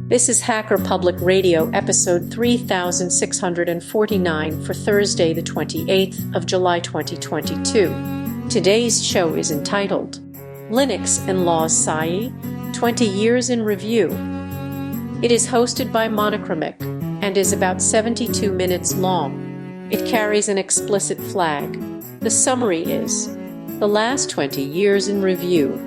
This is Hacker Public Radio, episode 3649 for Thursday, the 28th of July 2022. Today's show is entitled Linux Inlaws S01E61, 20 Years in Review. It is hosted by Monochromic and is about 72 minutes long. It carries an explicit flag. The summary is the last 20 years in review.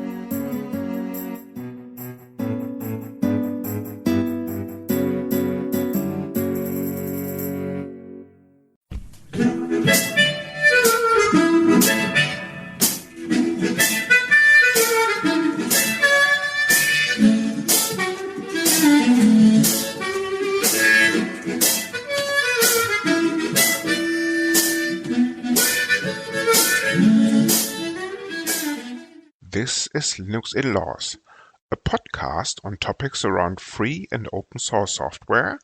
This is Linux Inlaws, a podcast on topics around free and open source software,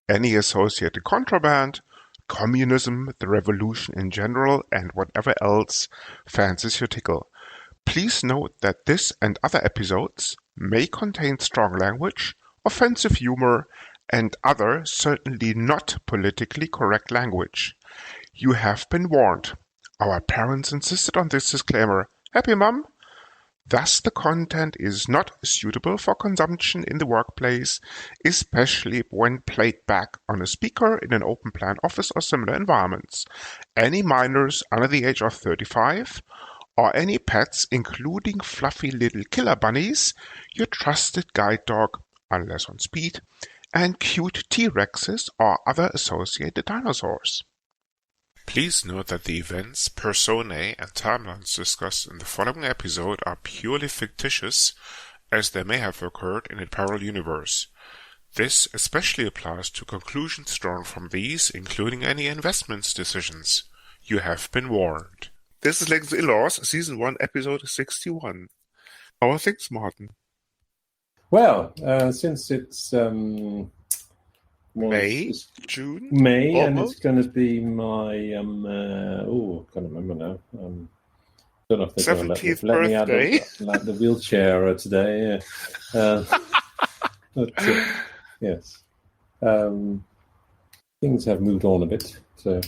any associated contraband, communism, the revolution in general, and whatever else fancies your tickle. Please note that this and other episodes may contain strong language, offensive humor, and other certainly not politically correct language. You have been warned. Our parents insisted on this disclaimer. Happy, Mum? Thus, the content is not suitable for consumption in the workplace, especially when played back on a speaker in an open plan office or similar environments. Any minors under the age of 35, or any pets, including fluffy little killer bunnies, your trusted guide dog, unless on speed, and cute T-Rexes or other associated dinosaurs. Please note that the events, personae, and timelines discussed in the following episode are purely fictitious, as they may have occurred in a parallel universe. This especially applies to conclusions drawn from these, including any investments decisions. You have been warned. This is Linux Inlaws, Season 1, Episode 61. How are things, Martin? Well, since it's June? May, almost. and it's going to be my I can't remember now. Don't know if they're going to let me out of the wheelchair today. But, yes, things have moved on a bit, so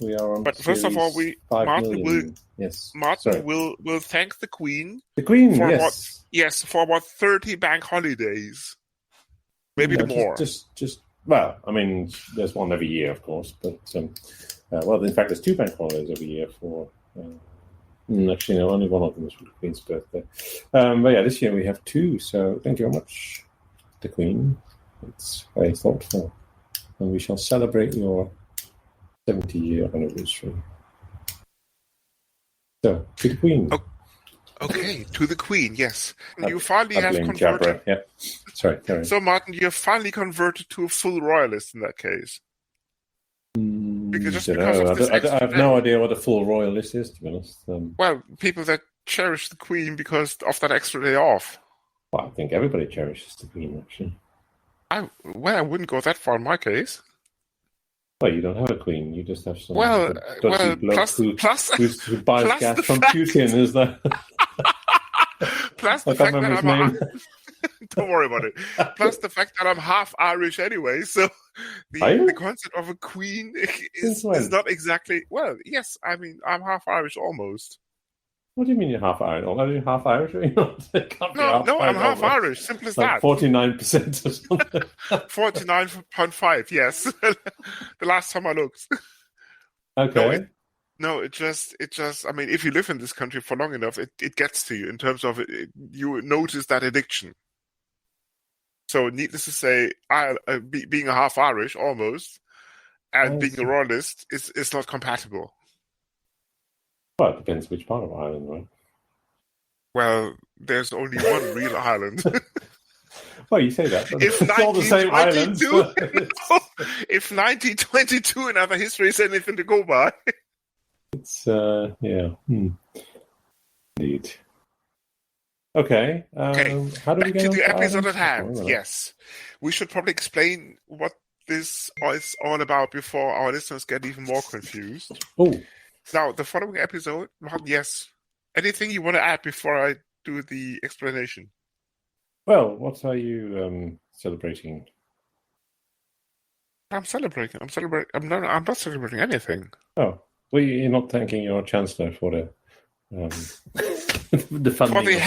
we are on. But first of all, Martin will thank the Queen. The Queen, for yes, for about 30 bank holidays. Maybe more. Just well, I mean, there's one every year, of course, but well, in fact, there's 2 bank holidays every year for. Actually, no, only one of them is for the Queen's birthday. But yeah, this year we have 2. So thank you very much, the Queen. It's very thoughtful, and we shall celebrate your 70-year anniversary. So to the Queen. Okay, to the Queen, yes. You finally have converted. Yeah. Sorry, carry on. So, Martin, you have finally converted to a full royalist in that case. I have no idea what a full royalist is, to be honest. Well, people that cherish the Queen because of that extra day off. Well, I think everybody cherishes the Queen, actually. I wouldn't go that far in my case. Well, you don't have a queen. You just have some plus who buys gas from Putin, is that? Plus the fact that I'm don't worry about it. Plus the fact that I'm half Irish anyway, so the concept of a queen is not exactly. Well, yes, I mean I'm half Irish almost. What do you mean you're half Irish? Are you half Irish? No, I'm half Irish. Simple as that. 49% or something. 49.5. Yes, the last time I looked. Okay. It just. I mean, if you live in this country for long enough, it gets to you in terms of you notice that addiction. So, needless to say, being a half Irish almost and being a royalist is not compatible. Well, it depends which part of Ireland, right? Well, there's only one real island. Well, you say that. But if it's all the same islands. If 1922 in other history is anything to go by. It's, yeah. Indeed. Okay. How do back we get to on the episode Ireland? at hand. Yes. We should probably explain what this is all about before our listeners get even more confused. Oh. Now, the following episode, yes. Anything you want to add before I do the explanation? Well, what are you celebrating? I'm celebrating. I'm not celebrating anything. Oh, well, you're not thanking your chancellor for the the funding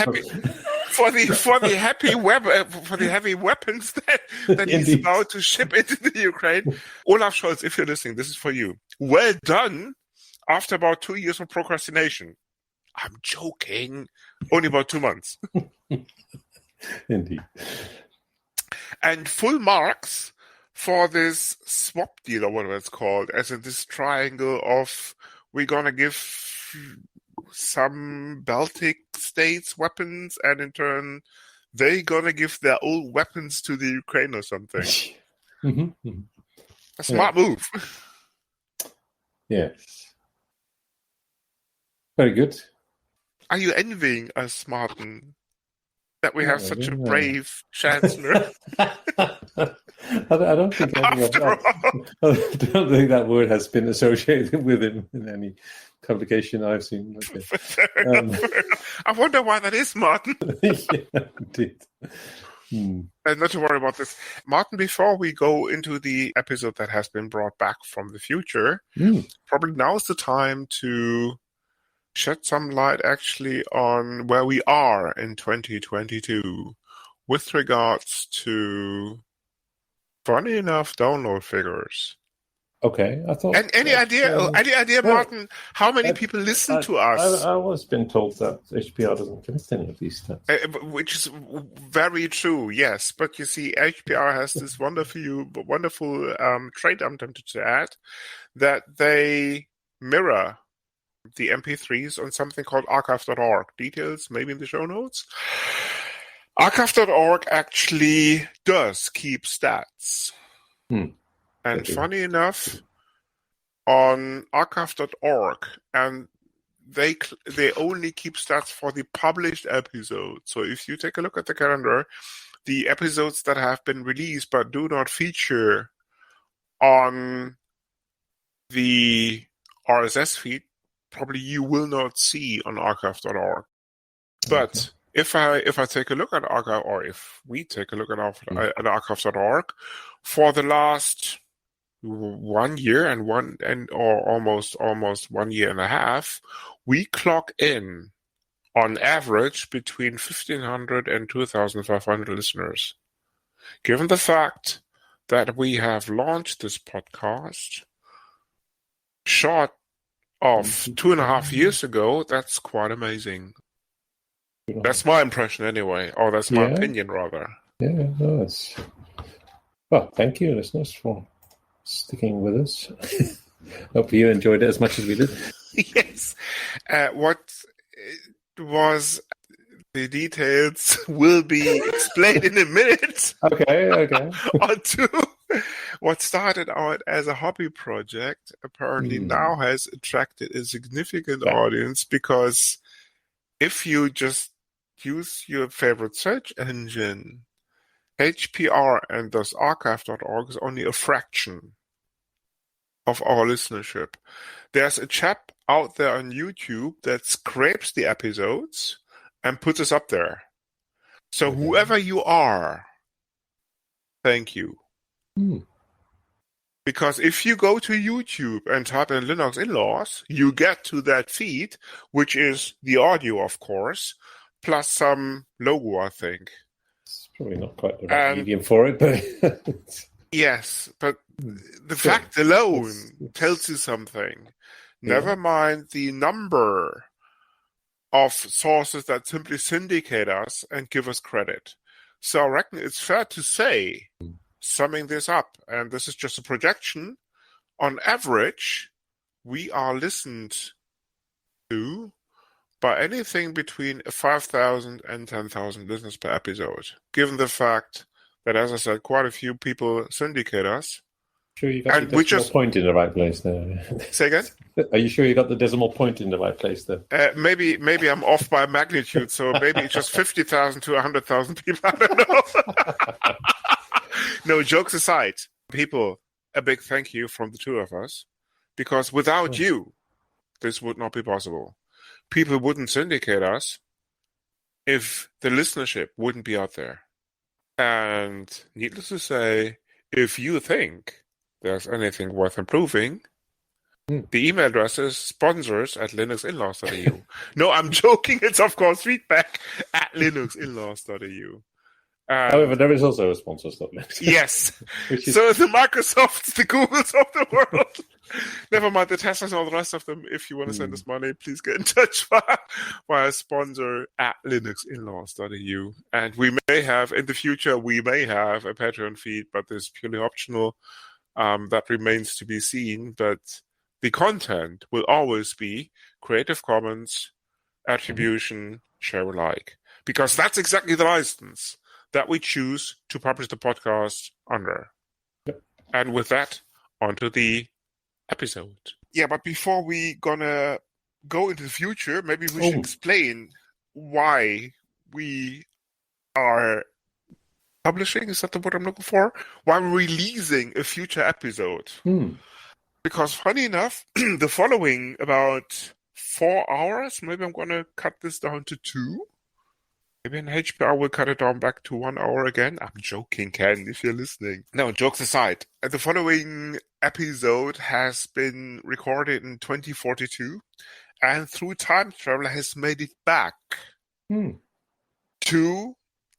for the heavy weapons that he's about to ship into the Ukraine. Olaf Scholz, if you're listening, this is for you. Well done. After about 2 years of procrastination. I'm joking. Only about 2 months. Indeed. And full marks for this swap deal, or whatever it's called, as in this triangle of we're gonna give some Baltic states weapons, and in turn they're gonna give their old weapons to the Ukraine or something. Mm-hmm. A smart move. Yes. Very good. Are you envying us, Martin, that we have such a brave chancellor? I don't think that word has been associated with him in any publication I've seen. Okay. Fair enough. I wonder why that is, Martin. Yeah, indeed. And not to worry about this. Martin, before we go into the episode that has been brought back from the future, probably now is the time to shed some light actually on where we are in 2022 with regards to, funny enough, download figures. Okay, I thought. And any idea, Martin, how many people listen to us? I was been told that HPR doesn't collect any of these stats, which is very true. Yes, but you see, HPR has this wonderful trait. I'm tempted to add that they mirror the MP3s on something called archive.org. Details maybe in the show notes. Archive.org actually does keep stats. And funny enough, on archive.org, and they only keep stats for the published episodes. So if you take a look at the calendar, the episodes that have been released but do not feature on the RSS feed, probably you will not see on archive.org. But if I take a look at archive, or if we take a look at archive.org, for the last 1 year or almost 1 year and a half, we clock in on average between 1,500 and 2,500 listeners. Given the fact that we have launched this podcast short of 2.5 years ago, that's quite amazing. That's my impression anyway, or that's my opinion rather. Yeah, nice. Well, thank you, listeners, for sticking with us. Hope you enjoyed it as much as we did. Yes. What was the details will be explained in a minute. Okay. Or two. What started out as a hobby project apparently now has attracted a significant audience, because if you just use your favorite search engine, HPR and thus archive.org is only a fraction of our listenership. There's a chap out there on YouTube that scrapes the episodes and puts us up there. So whoever you are, thank you. Because if you go to YouTube and type in Linux Inlaws, you get to that feed, which is the audio, of course, plus some logo, I think. It's probably not quite the right medium for it, but... Yes, but the fact alone tells you something. Never mind the number of sources that simply syndicate us and give us credit. So I reckon it's fair to say, summing this up, and this is just a projection, on average, we are listened to by anything between 5,000 and 10,000 listeners per episode, given the fact that, as I said, quite a few people syndicate us. Sure you got the decimal point in the right place there. Say again? Are you sure you got the decimal point in the right place there? Maybe I'm off by magnitude, so maybe it's just 50,000 to 100,000 people. I don't know. No, jokes aside, people, a big thank you from the two of us, because without you, this would not be possible. People wouldn't syndicate us if the listenership wouldn't be out there. And needless to say, if you think there's anything worth improving, the email address is sponsors@linuxinlaws.eu. No, I'm joking. It's, of course, feedback@linuxinlaws.eu. However, there is also a sponsors.net. Yes. So the Microsofts, the Googles of the world. Never mind the Teslas and all the rest of them. If you want to send us money, please get in touch via sponsor@linuxinlaws.eu. And we may have, in the future, a Patreon feed, but this is purely optional. That remains to be seen. But the content will always be Creative Commons, attribution, share alike. Because that's exactly the license that we choose to publish the podcast under. Yep. And with that, onto the episode. Yeah, but before we gonna go into the future, maybe we should explain why we are publishing, is that the word I'm looking for? Why we're releasing a future episode. Because funny enough, the following about 4 hours, maybe I'm gonna cut this down to 2. Maybe in HPR will cut it down back to 1 hour again. I'm joking, Ken, if you're listening. No, jokes aside. The following episode has been recorded in 2042 and through time travel has made it back to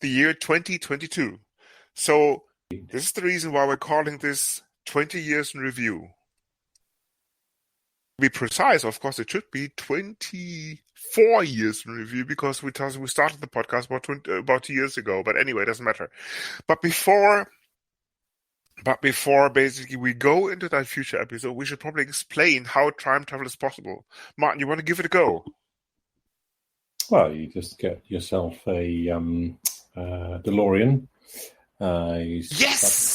the year 2022. So this is the reason why we're calling this 20 years in review. To be precise, of course, it should be 24 years in review because we started the podcast about 2 years ago. But anyway, it doesn't matter. But before basically we go into that future episode, we should probably explain how time travel is possible. Martin, you want to give it a go? Well, you just get yourself a DeLorean. Yes!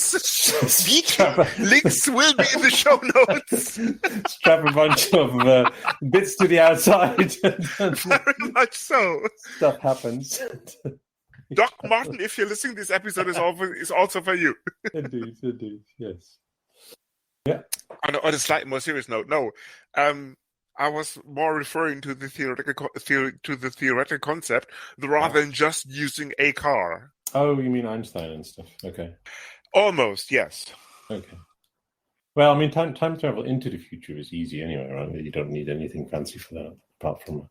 Links will be in the show notes. Strap a bunch of bits to the outside. Very much so. Stuff happens. Doc Martin, if you're listening, this episode is also for you. Indeed, yes. Yeah. On a slightly more serious note, no. I was more referring to the theoretical concept rather than just using a car. Oh, you mean Einstein and stuff? Okay. Almost, yes. Okay. Well, I mean, time travel into the future is easy anyway, right? You don't need anything fancy for that, apart from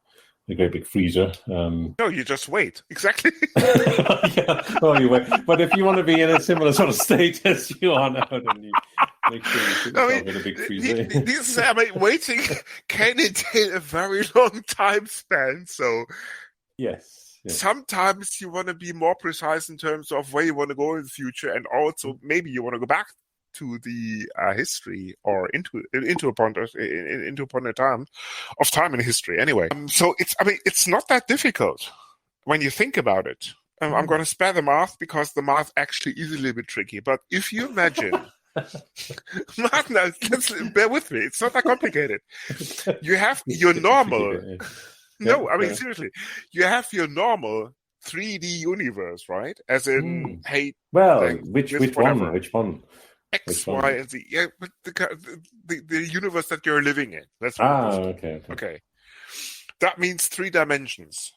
a great big freezer. No, you just wait. Exactly. Yeah. Oh, you wait. But if you want to be in a similar sort of state as you are now, then you make sure you put yourself in a big freezer. Waiting can entail a very long time span, so... Yes. Sometimes you want to be more precise in terms of where you want to go in the future, and also maybe you want to go back to the history or into a point of time in history. Anyway, so it's not that difficult when you think about it. I'm going to spare the math because the math actually is a little bit tricky. But if you imagine, Martin, bear with me. It's not that complicated. You have your normal. No, I mean, seriously, you have your normal 3D universe, right? As in, hey... Well, which one? X, Y, and Z. Yeah, but the universe that you're living in. That's what okay. That means 3 dimensions.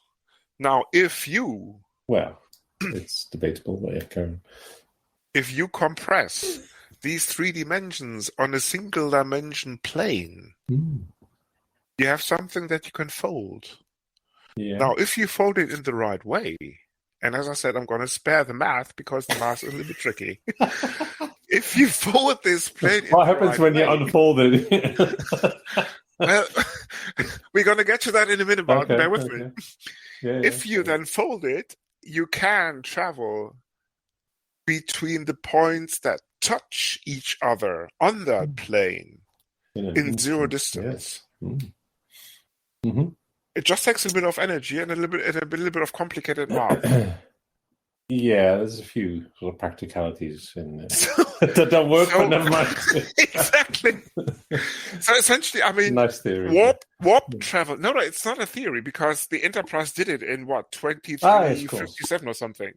Now, if you... Well, it's debatable, but yeah, Karen. If you compress these 3 dimensions on a single dimension plane... You have something that you can fold. Yeah. Now, if you fold it in the right way, and as I said, I'm going to spare the math because the math is a little bit tricky. If you fold this plate, what happens when you unfold it? Well, we're going to get to that in a minute, Mark. Bear with me. If you then fold it, you can travel between the points that touch each other on that plane in zero distance. Yes. Mm-hmm. It just takes a bit of energy and a little bit of complicated math. Yeah, there's a few sort of practicalities in there that don't work, but never mind. Exactly. So essentially, I mean, nice theory. Warp travel. No, it's not a theory because the Enterprise did it in 2357 or something.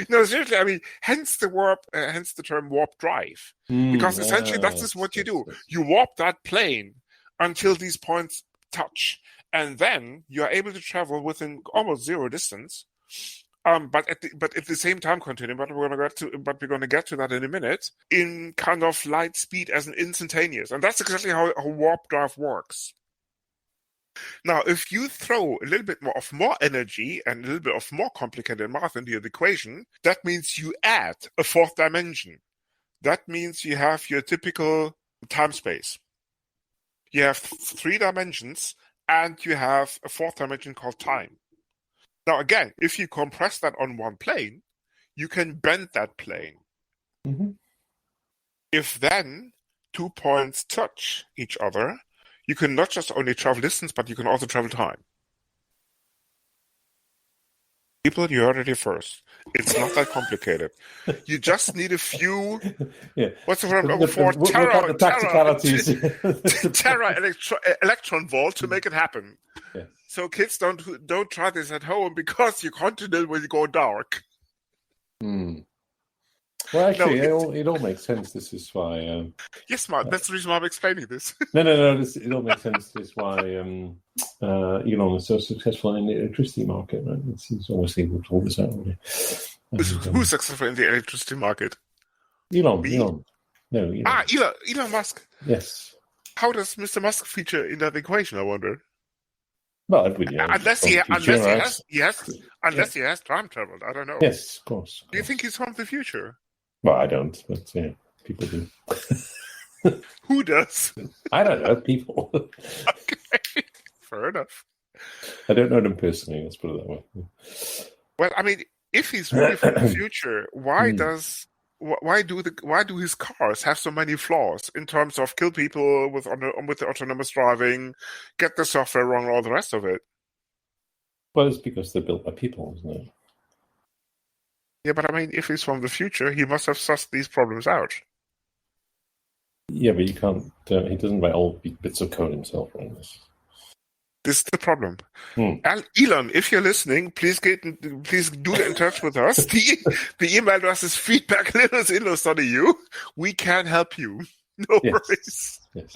No, seriously, I mean, hence the term warp drive. Because essentially, that's what you do. You warp that plane until these points touch, and then you are able to travel within almost zero distance But at the same time continuum, but we're going to get to that in a minute, in kind of light speed as an instantaneous. And that's exactly how warp drive works. Now, if you throw a little bit more energy and a little bit of more complicated math into the equation, that means you add a fourth dimension. That means you have your typical time space. You have 3 dimensions, and you have a fourth dimension called time. Now, again, if you compress that on one plane, you can bend that plane. Mm-hmm. If then 2 points touch each other, you can not just only travel distance, but you can also travel time. People, you heard it here first. It's not that complicated. You just need a few. Yeah. What's the word I'm looking for? The practicalities. Terra electron volt to make it happen. Yeah. So kids don't try this at home because your continent will go dark. Well, actually, it all makes sense. This is why. Yes, Mark. That's the reason why I'm explaining this. No. It all makes sense. This is why Elon is so successful in the electricity market. Right? He's almost able to hold this out already. Who's successful in the electricity market? Elon. No, Elon. Elon Musk. Yes. How does Mr. Musk feature in that equation? I wonder. Well, unless he has time traveled. I don't know. Yes, of course. Do you think he's from the future? Well, I don't, but yeah, people do. Who does? I don't know, people. Okay, fair enough. I don't know them personally, let's put it that way. Well, I mean, if he's really from the future, why do his cars have so many flaws in terms of kill people with the autonomous driving, get the software wrong, all the rest of it? Well, it's because they're built by people, isn't it? Yeah, but I mean, if he's from the future, he must have sussed these problems out. Yeah, but you can't. He doesn't write all bits of code himself, right? This is the problem. Elon, if you're listening, please do get in touch with us. The email address is feedback@linuxinlaws.eu. We can help you. No worries. Yes.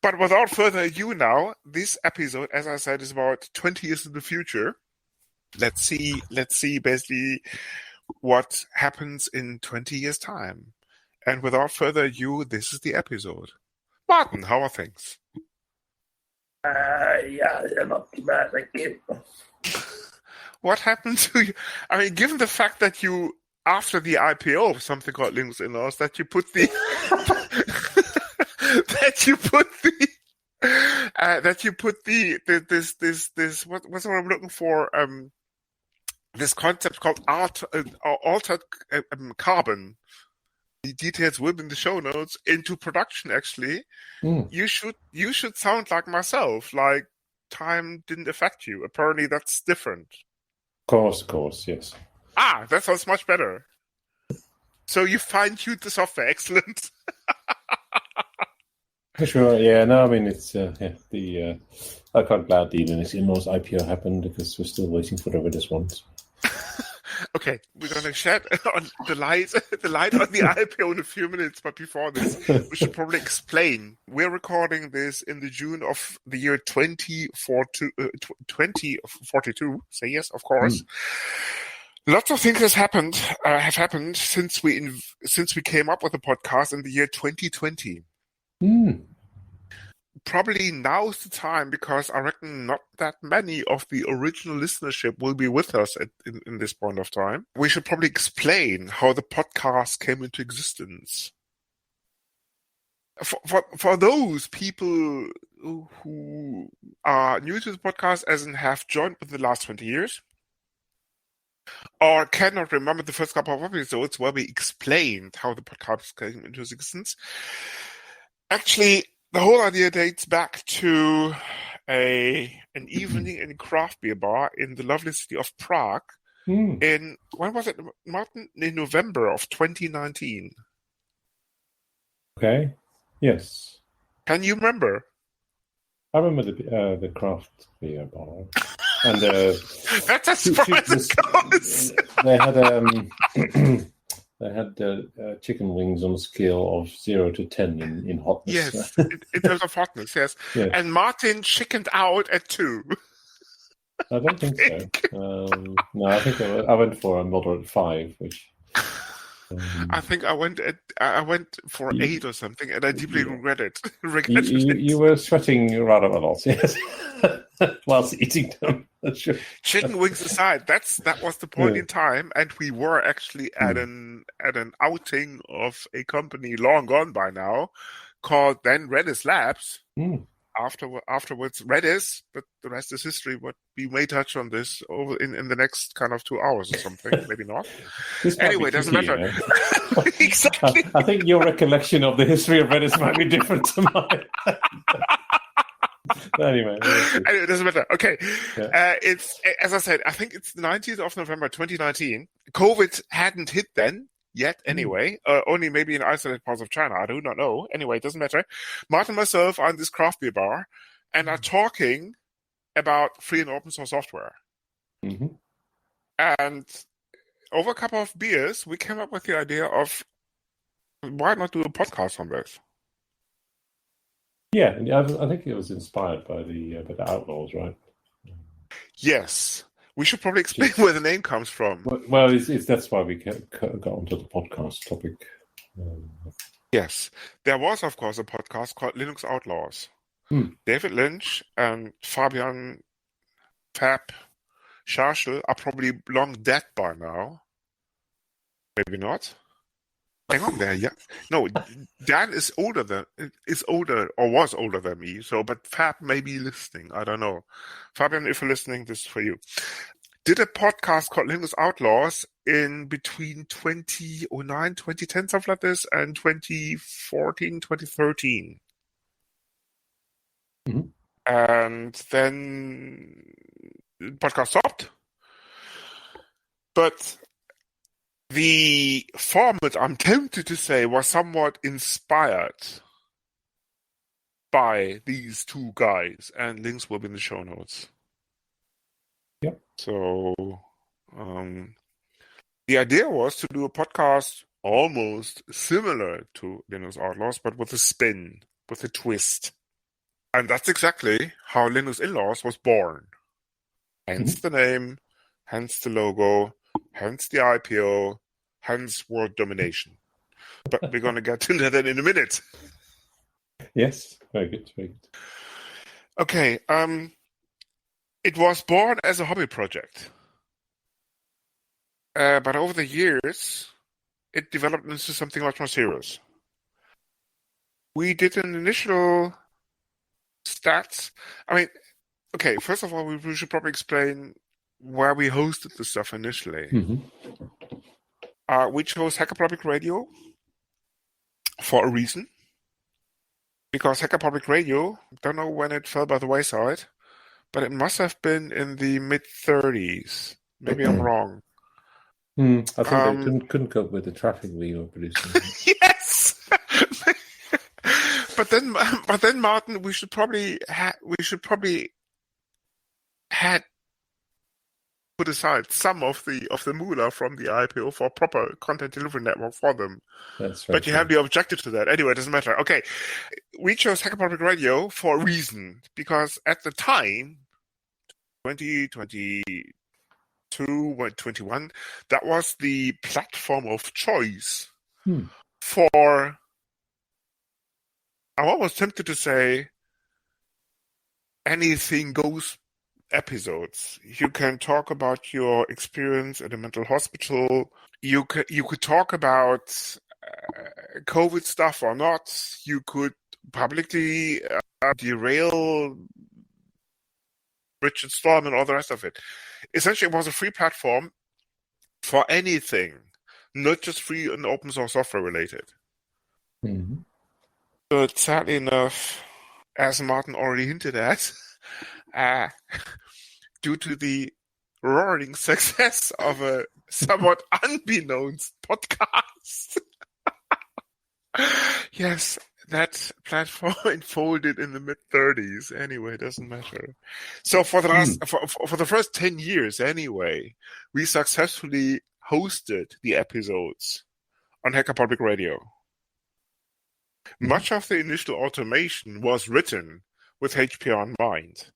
But without further ado now, this episode, as I said, is about 20 years in the future. Let's see basically what happens in 20 years' time. And without further ado, this is the episode. Martin, how are things? Yeah, not too bad, thank you. What happened to you? I mean, given the fact that you, after the IPO of something called Linux Inlaws, that you put this what's what I'm looking for? This concept called altered carbon. The details will be in the show notes into production. Actually, you should sound like myself. Like time didn't affect you. Apparently, that's different. Of course, yes. That sounds much better. So you fine-tuned the software. Excellent. Sure. Yeah. No. I mean, it's I'm quite glad the Linux Inlaws IPO happened because we're still waiting for the this one. Okay, we're going to shed on the light on the IPO in a few minutes, but before this, we should probably explain. We're recording this in the June of the year 2042. Say yes, of course. Lots of things have happened since we came up with the podcast in the year 2020. Probably now's the time because I reckon not that many of the original listenership will be with us in this point of time. We should probably explain how the podcast came into existence. For those people who are new to the podcast, as in have joined within the last 20 years, or cannot remember the first couple of episodes where we explained how the podcast came into existence, actually, the whole idea dates back to an evening in a craft beer bar in the lovely city of Prague when was it, Martin? In November of 2019. Okay. Yes. Can you remember? I remember the craft beer bar. And that's as far as it goes. They had chicken wings on a scale of 0 to 10 in hotness. Yes, in terms of hotness, yes. And Martin chickened out at 2. I don't think so. No, I think I went for a moderate 5, which. I think I went for 8 or something, and I deeply regret it. You were sweating rather a lot, yes, whilst eating them. Sure. Chicken wings aside, that was the point in time, and we were actually at an outing of a company long gone by now, called then Redis Labs. Afterwards Redis, but the rest is history. But we may touch on this over in the next kind of 2 hours or something, maybe not. Anyway, doesn't matter. Exactly. I think your recollection of the history of Redis might be different to mine. Anyway, it doesn't matter. Okay, yeah. It's, as I said, I think it's the 19th of November 2019. COVID hadn't hit then yet, anyway. Only maybe in isolated parts of China. I do not know. Anyway, it doesn't matter. Martin and myself are in this craft beer bar and are talking about free and open source software. And over a couple of beers, we came up with the idea of why not do a podcast on this? Yeah, I think it was inspired by the Outlaws, right? Yes. We should probably explain where the name comes from. Well, that's why we got onto the podcast topic. Yes. There was, of course, a podcast called Linux Outlaws. David Lynch and Fabian Fab Scharschel are probably long dead by now. Maybe not. Hang on there, yeah. No, Dan was older than me. So, but Fab may be listening. I don't know. Fabian, if you're listening, this is for you. Did a podcast called Linux Outlaws in between 2009, 2010, something like this, and 2014, 2013. And then the podcast stopped. But the format, I'm tempted to say, was somewhat inspired by these two guys, and links will be in the show notes. Yep. So the idea was to do a podcast almost similar to Linux Outlaws, but with a spin, with a twist. And that's exactly how Linux Inlaws was born. Hence the name, hence the logo, hence the IPO, hence world domination. But we're going to get into that in a minute. Yes, very good, very good. Okay, it was born as a hobby project. But over the years, it developed into something much more serious. We did an initial stats. I mean, okay, first of all, we should probably explain where we hosted the stuff initially. We chose Hacker Public Radio for a reason. Because Hacker Public Radio, don't know when it fell by the wayside, but it must have been in the mid-30s. Maybe I'm wrong. I think they couldn't cope with the traffic we were producing. Yes! But then, Martin, we should probably had put aside some of the moolah from the IPO for a proper content delivery network for them. That's right. But you have the objective to that. Anyway, it doesn't matter. Okay. We chose Hacker Public Radio for a reason. Because at the time, 2022, 2021, that was the platform of choice for, I'm almost tempted to say, anything goes episodes. You can talk about your experience at a mental hospital. You could talk about COVID stuff or not. You could publicly derail Richard Stallman and all the rest of it. Essentially, it was a free platform for anything, not just free and open source software related. But sadly enough, as Martin already hinted at, due to the roaring success of a somewhat unbeknownst podcast, yes, that platform unfolded in the mid-30s. Anyway, it doesn't matter. So for the last, for the first 10 years, anyway, we successfully hosted the episodes on Hacker Public Radio. Much of the initial automation was written with HPR in mind.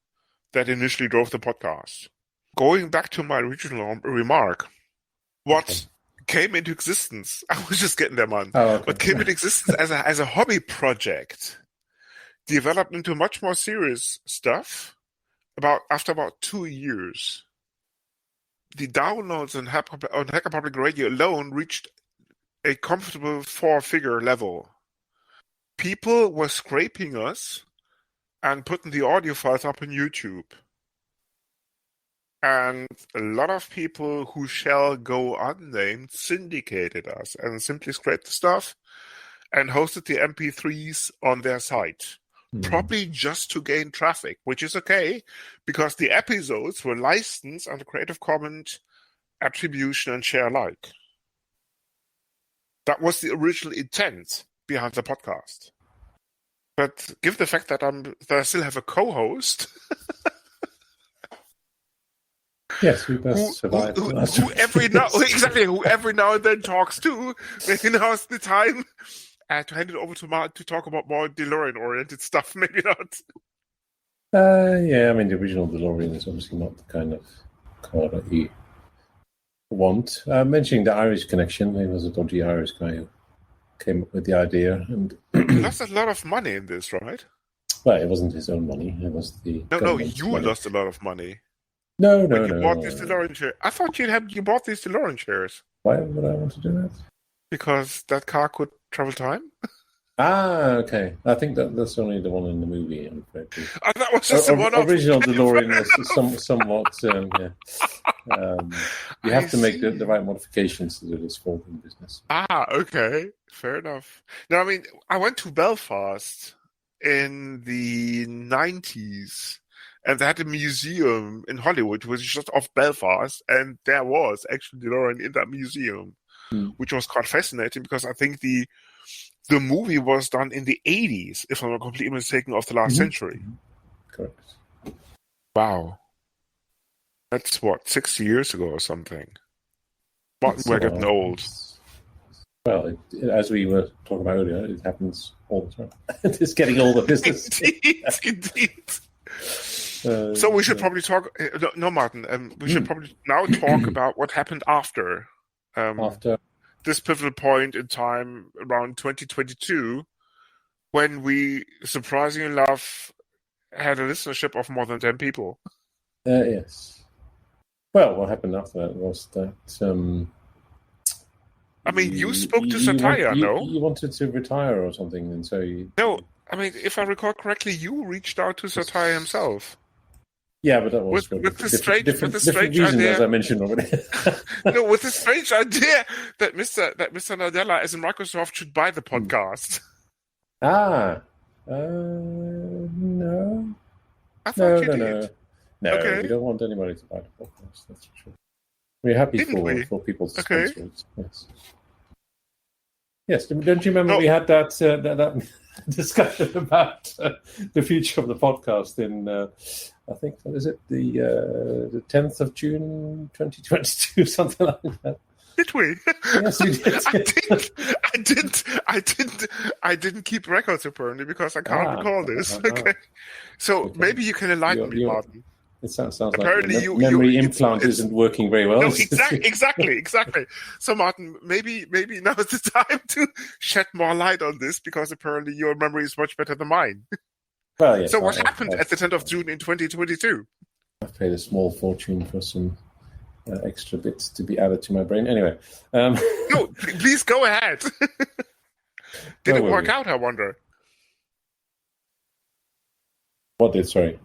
That initially drove the podcast. going back to my original remark, what came into existence, I was just getting there, man. What came into existence as a hobby project developed into much more serious stuff after about 2 years. The downloads on Hacker Public Radio alone reached a comfortable 4-figure level. People were scraping us and putting the audio files up on YouTube. And a lot of people who shall go unnamed syndicated us and simply scraped the stuff and hosted the MP3s on their site. Probably just to gain traffic, which is okay, because the episodes were licensed under Creative Commons attribution and share alike. That was the original intent behind the podcast. But given the fact that I still have a co-host, yes, we best survive. Who every now and then talks too. Maybe now's the time to hand it over to Mark to talk about more DeLorean-oriented stuff. Maybe not. Yeah, I mean, the original DeLorean is obviously not the kind of car that you want. Mentioning the Irish connection, he was a dodgy Irish guy who came up with the idea. And he lost a lot of money in this, right? Well, it wasn't his own money. It was the you money. Lost a lot of money. No. You bought these DeLorean shares. I thought you bought these DeLorean shares. Why would I want to do that? Because that car could travel time. Okay. I think that's only the one in the movie. I'm afraid. That was just the one. Original DeLorean was somewhat. You have to make the right modifications to do this folding business. Okay, fair enough. Now, I mean, I went to Belfast in the 90s. And they had a museum in Hollywood, which was just off Belfast, and there was actually DeLorean in that museum, which was quite fascinating because I think the movie was done in the 80s, if I'm not completely mistaken, of the last century. Correct. Wow. That's 60 years ago or something. But we're getting old. Well, as we were talking about earlier, it happens all the time. It's getting older business. Indeed. So we should probably talk. No, Martin. We should probably now talk about what happened after this pivotal point in time around 2022, when we surprisingly enough had a listenership of more than 10 people. Yes. Well, what happened after that was that. I mean, you spoke to Satya, no? You wanted to retire or something, and so you. No, I mean, if I recall correctly, you reached out to Satya himself. Yeah, but that was with the strange reason, idea, as I mentioned already. No, with the strange idea that Mr. Nadella, as in Microsoft, should buy the podcast. No. I thought you did. No, okay. We don't want anybody to buy the podcast. That's for sure. We're happy for people to sponsor it. Yes. Don't you remember we had that discussion about the future of the podcast in I think, what is it, the 10th of June 2022, something like that. Did we? Yes, we did. I didn't keep records apparently because I can't recall this. Okay, so maybe you can enlighten me, Martin. It sounds apparently like the memory implant isn't working very well. No, exactly. So, Martin, maybe now is the time to shed more light on this because apparently your memory is much better than mine. Well, yes, so what happened at the 10th of June in 2022? I paid a small fortune for some extra bits to be added to my brain. Anyway. No, please go ahead. Did it work out, I wonder? What did, sorry?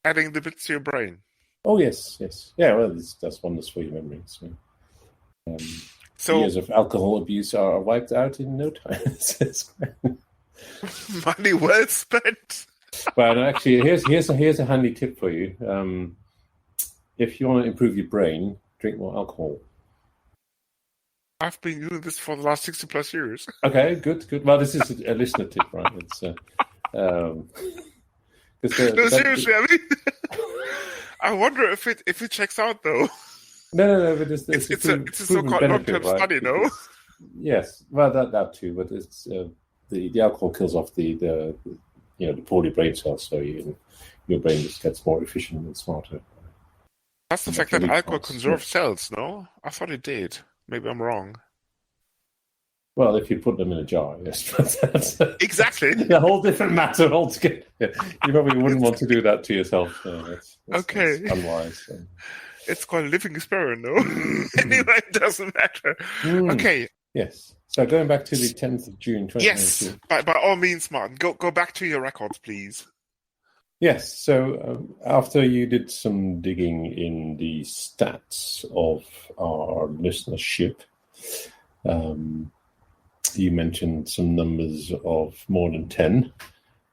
Adding the bits to your brain. Oh, yes. Yeah, well, that's wonders for your memory. So years of alcohol abuse are wiped out in no time. Money well spent. Well, actually, here's a handy tip for you. If you want to improve your brain, drink more alcohol. I've been doing this for the last 60 plus years. Okay, good. Well, this is a listener tip, right? It's seriously, I mean, I wonder if it checks out though. No, but it's a so-called long-term study, no? Yes, well, that too, but it's the alcohol kills off the poorly brain cells, so your brain just gets more efficient and smarter. That's the fact that alcohol conserves cells, no? I thought it did. Maybe I'm wrong. Well, if you put them in a jar, yes. But that's Exactly. a whole different matter altogether. You probably wouldn't want to do that to yourself. That's unwise. It's called a living experiment, no? Anyway, it doesn't matter. Okay. Yes. So going back to the 10th of June, 2019. Yes, by all means, Martin. Go back to your records, please. Yes. So after you did some digging in the stats of our listenership, you mentioned some numbers of more than 10,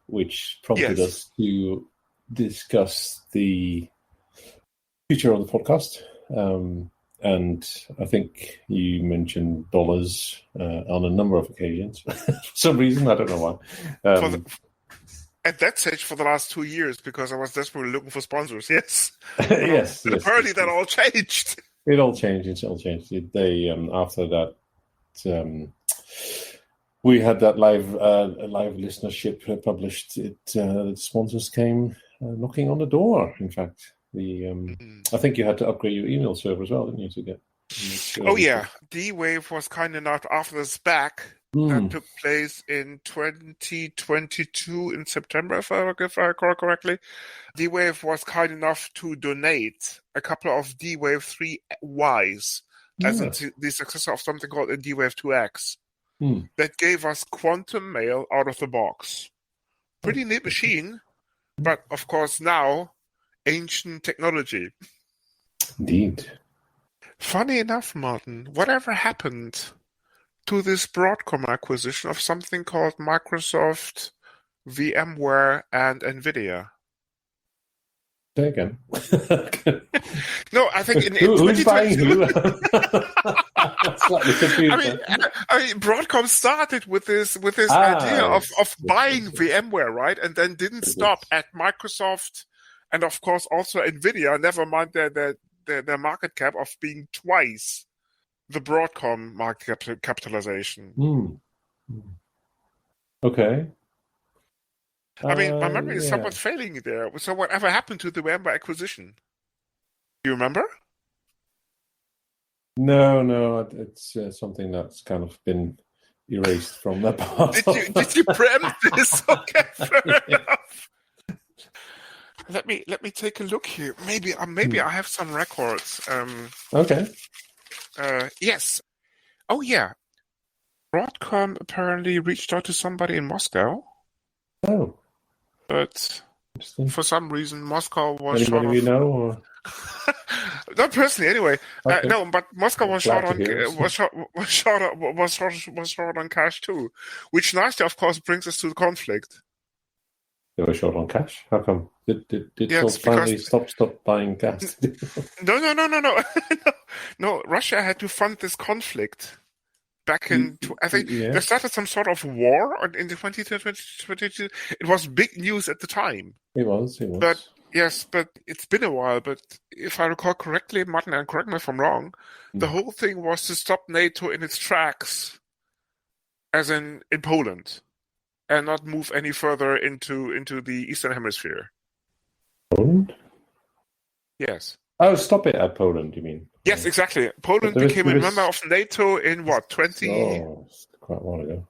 which prompted us to discuss the future of the podcast. And I think you mentioned dollars on a number of occasions. For some reason, I don't know why. At that stage, for the last 2 years, because I was desperately looking for sponsors, yes. Yes. Apparently that all changed. It all changed. They, after that, we had that live listenership published. The sponsors came knocking on the door, in fact. I think you had to upgrade your email server as well, didn't you, to get? D-Wave was kind enough after the SPAC that took place in 2022 in September, if I recall correctly. D-Wave was kind enough to donate a couple of D-Wave 3Ys as the successor of something called a D-Wave 2X. That gave us quantum mail out of the box. Pretty neat machine, but of course now ancient technology. Indeed. Funny enough, Martin, whatever happened to this Broadcom acquisition of something called Microsoft, VMware, and NVIDIA? Say again. No, I think in who's buying who? I mean, Broadcom started with this idea of buying VMware, right? And then didn't stop at Microsoft and, of course, also NVIDIA, never mind their market cap of being twice the Broadcom market capitalization. Okay. I mean, my memory is somewhat failing there. So whatever happened to the VMware acquisition? Do you remember? No, it's something that's kind of been erased from that part. Did you preempt this? Okay, fair enough. Let me take a look here. Maybe I have some records. Okay. Yes. Oh yeah. Broadcom apparently reached out to somebody in Moscow. Oh. But for some reason, Moscow was anybody we know, or not personally, anyway. Okay. No, but Moscow was short on cash too, which nicely, of course, brings us to the conflict. They were short on cash. How come? Did Yes, finally stop buying gas? No. No, Russia had to fund this conflict. Back in, I think they started some sort of war in the 2022. It was big news at the time. It was. But it's been a while. But if I recall correctly, Martin, and correct me if I'm wrong, the whole thing was to stop NATO in its tracks, as in Poland, and not move any further into the Eastern Hemisphere. Poland? Yes. Oh, stop it at Poland, you mean? Yes, exactly. Poland became a member of NATO in what, 20... Oh, quite a while ago.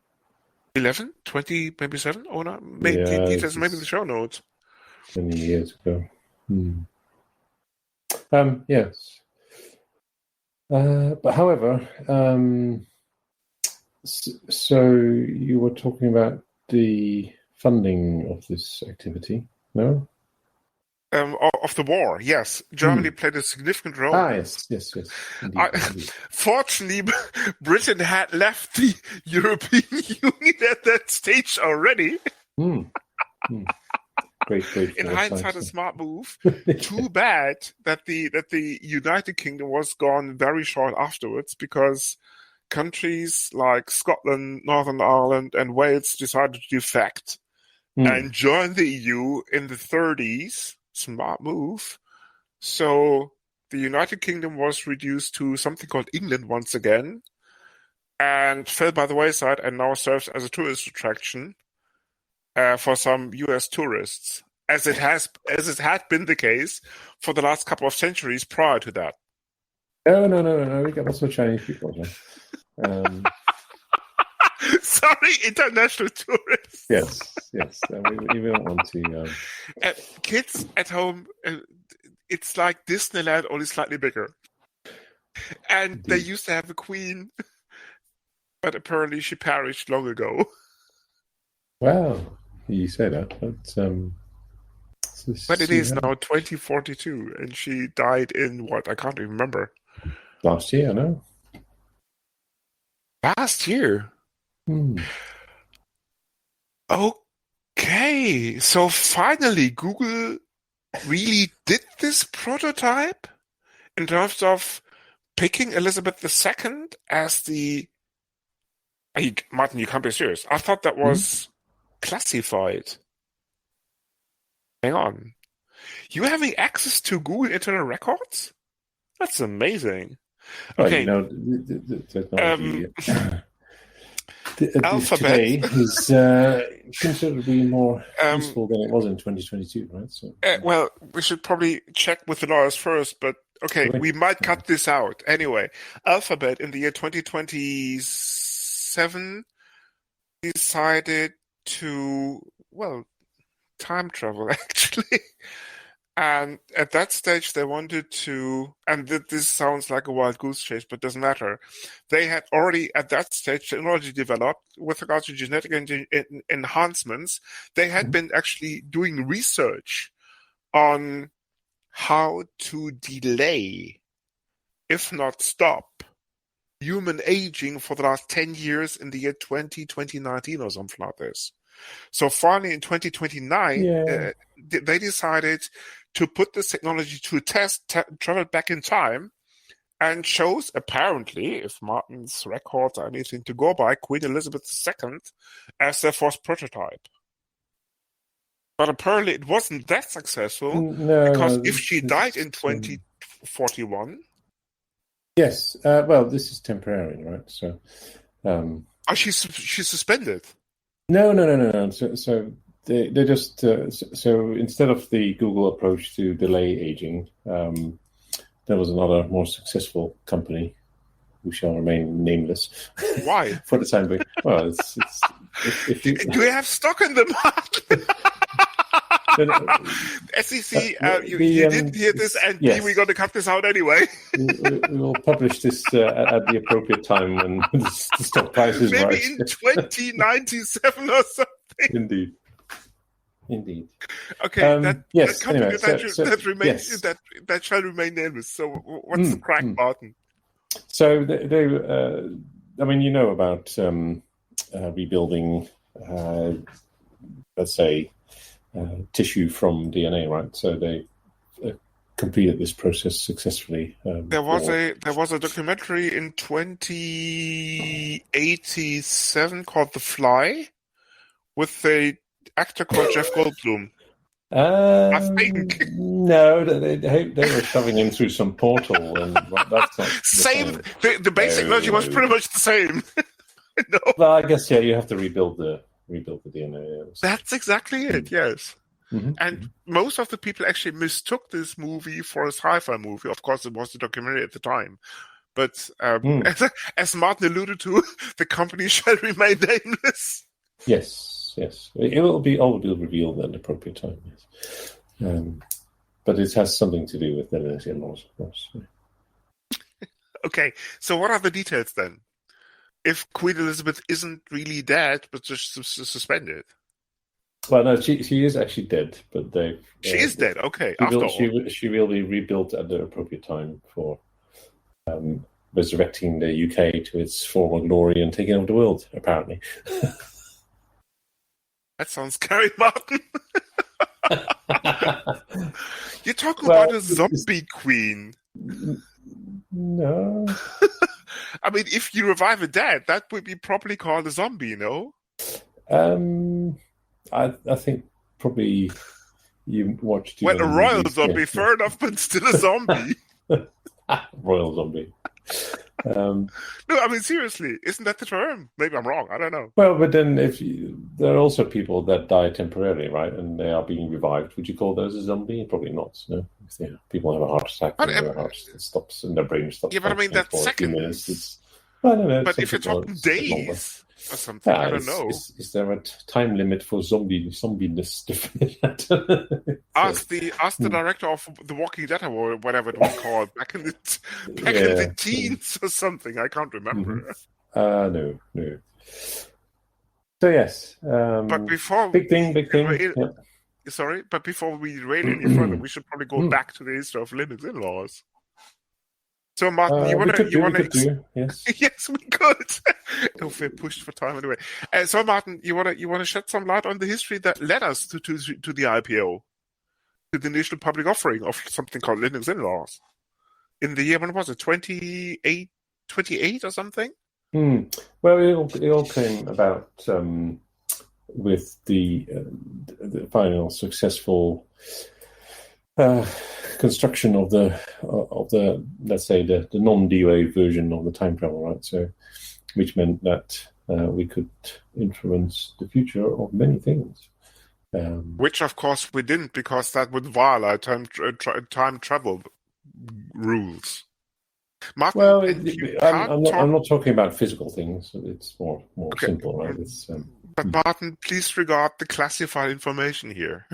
11? 20, maybe 7? Oh, no. Maybe details, maybe the show notes. Many years ago. Yes. But however, so you were talking about the funding of this activity, no? Of the war, yes. Germany played a significant role. Yes. Indeed. Fortunately, Britain had left the European Union at that stage already. Great. In hindsight, a smart move. Too bad that the United Kingdom was gone very short afterwards, because countries like Scotland, Northern Ireland, and Wales decided to defect and join the EU in the 30s. Smart move. So the United Kingdom was reduced to something called England once again, and fell by the wayside, and now serves as a tourist attraction for some US tourists. as it had been the case for the last couple of centuries prior to that. No. We got lots of Chinese people. Sorry, international tourists. Yes. We don't want to. Kids at home, it's like Disneyland, only slightly bigger. And Indeed. they used to have a queen, but apparently she perished long ago. Well, you say that, but it is now 2042, and she died in what? I can't even remember. Last year, no? Last year? Okay, so finally Google really did this prototype in terms of picking Elizabeth II as the... Martin, you can't be serious. I thought that was classified. Hang on. You having access to Google Internet Records? That's amazing. Well, Okay. The technology Alphabet today is considerably more useful than it was in 2022, right? So, well, we should probably check with the lawyers first, but okay, we might cut this out. Anyway, Alphabet in the year 2027 decided to, time travel, actually. And at that stage, they wanted to, and this sounds like a wild goose chase, but doesn't matter. They had already, at that stage, technology developed with regard to genetic enhancements. They had been actually doing research on how to delay, if not stop, human aging for the last 10 years in the year 2019 or something like this. So finally in 2029, they decided to put this technology to a test, travel back in time, and chose, apparently, if Martin's records are anything to go by, Queen Elizabeth II as their first prototype. But apparently it wasn't that successful, because if she died in 2041... Yes, well, this is temporary, right? So, she's suspended. No. So they just so instead of the Google approach to delay aging, there was another more successful company who shall remain nameless. Why? For the time being. Well, it's if you do you have stock in them? SEC, you didn't hear this, and yes. we're going to cut this out anyway. we will publish this at the appropriate time when the stock price is Maybe right. in 2097 or something. Indeed. Okay, yes. that company Anyway, that shall remain nameless. So, what's the crack, Martin? So they I mean, you know about rebuilding, let's say, tissue from DNA, right? So they completed this process successfully. There was a documentary in 2087 called The Fly with a actor called Jeff Goldblum. I think. No, they were shoving him through some portal, and that's not same. The basic logic was pretty much the same. No. Well, I guess you have to rebuild the DNA. That's exactly it. Yes. Mm-hmm. And most of the people actually mistook this movie for a sci-fi movie. Of course, it was a documentary at the time. But as Martin alluded to, the company shall remain nameless. Yes. It will be all revealed at an appropriate time. Yes. But it has something to do with the Linux Inlaws, of course. Okay, so what are the details then? If Queen Elizabeth isn't really dead, but just suspended? Well, no, she is actually dead, but she is dead. Okay, she will be rebuilt at the appropriate time for resurrecting the UK to its former glory and taking over the world. Apparently, that sounds scary, Martin. You're talking about a zombie queen. No. I mean, if you revive a dead, that would be properly called a zombie, no? I think probably you watched... Well, a royal zombie, fair enough, but still a zombie. Royal zombie. No, I mean, seriously, isn't that the term? Maybe I'm wrong. I don't know. Well, but then there are also people that die temporarily, right? And they are being revived. Would you call those a zombie? Probably not. No? If people have a heart attack and their heart stops and their brain stops. Yeah, but I mean, that's for a few seconds. minutes. I don't know. But if you're talking days or something, I don't know. Is there a time limit for zombiness? Ask the director of The Walking Dead or whatever it was called back in the teens or something. I can't remember. No. So yes, but before big thing. Yeah. Sorry, but before we rail any further, we should probably go back to the history of Linux Inlaws. So, Martin, you want to? Yes. Yes, we could. If we're pushed for time anyway. So, Martin, you want to shed some light on the history that led us to the IPO, to the initial public offering of something called Linux Inlaws in the year, when was it, 28 or something? Well, it all came about with the final successful construction of the let's say the non-DOA version of the time travel, right? So, which meant that we could influence the future of many things. Which, of course, we didn't, because that would violate time travel rules. Martin, well, I'm not talking about physical things. It's more okay. Simple, right? But Martin, please regard the classified information here.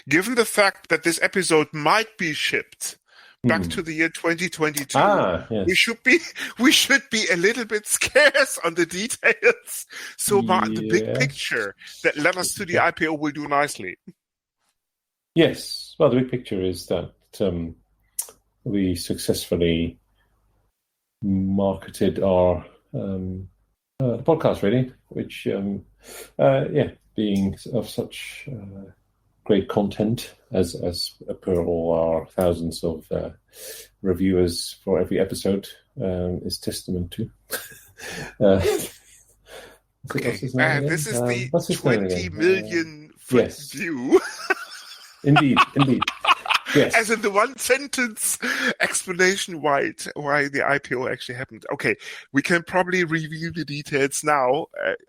Given the fact that this episode might be shipped back to the year 2022, yes. we should be a little bit scarce on the details. So, Martin, the big picture that led us to the IPO will do nicely. Yes. Well, the big picture is that we successfully marketed our podcast, really, which, being of such great content as per all our thousands of reviewers for every episode is testament to. This is the 20 million view. Indeed. Yes. As in the one sentence explanation why the IPO actually happened. Okay, we can probably review the details now.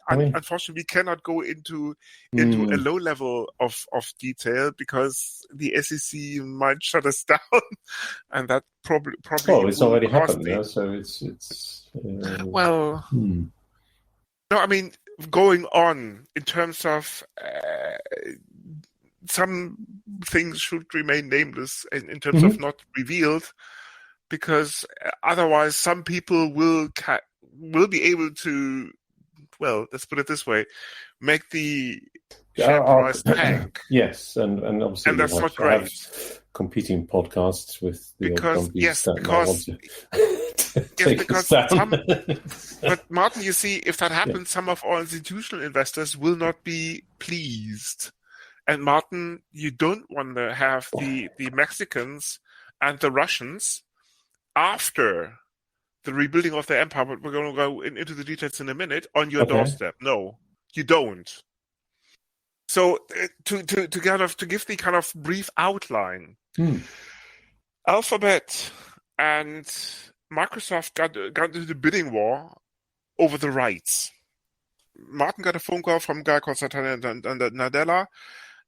Unfortunately, we cannot go into a low level of detail because the SEC might shut us down, and that probably. Oh, it's already happened now, so it's. Well, no, I mean, going on in terms of. Some things should remain nameless in terms of not revealed, because otherwise some people will be able to, well, let's put it this way, make the share price tank. Yes, and obviously and that's not great. Competing podcasts with the but Martin, you see, if that happens, some of our institutional investors will not be pleased. And Martin, you don't want to have the Mexicans and the Russians after the rebuilding of their empire, but we're going to go into the details in a minute, on your doorstep. No, you don't. So to give the kind of brief outline, Alphabet and Microsoft got into the bidding war over the rights. Martin got a phone call from a guy called Satya Nadella,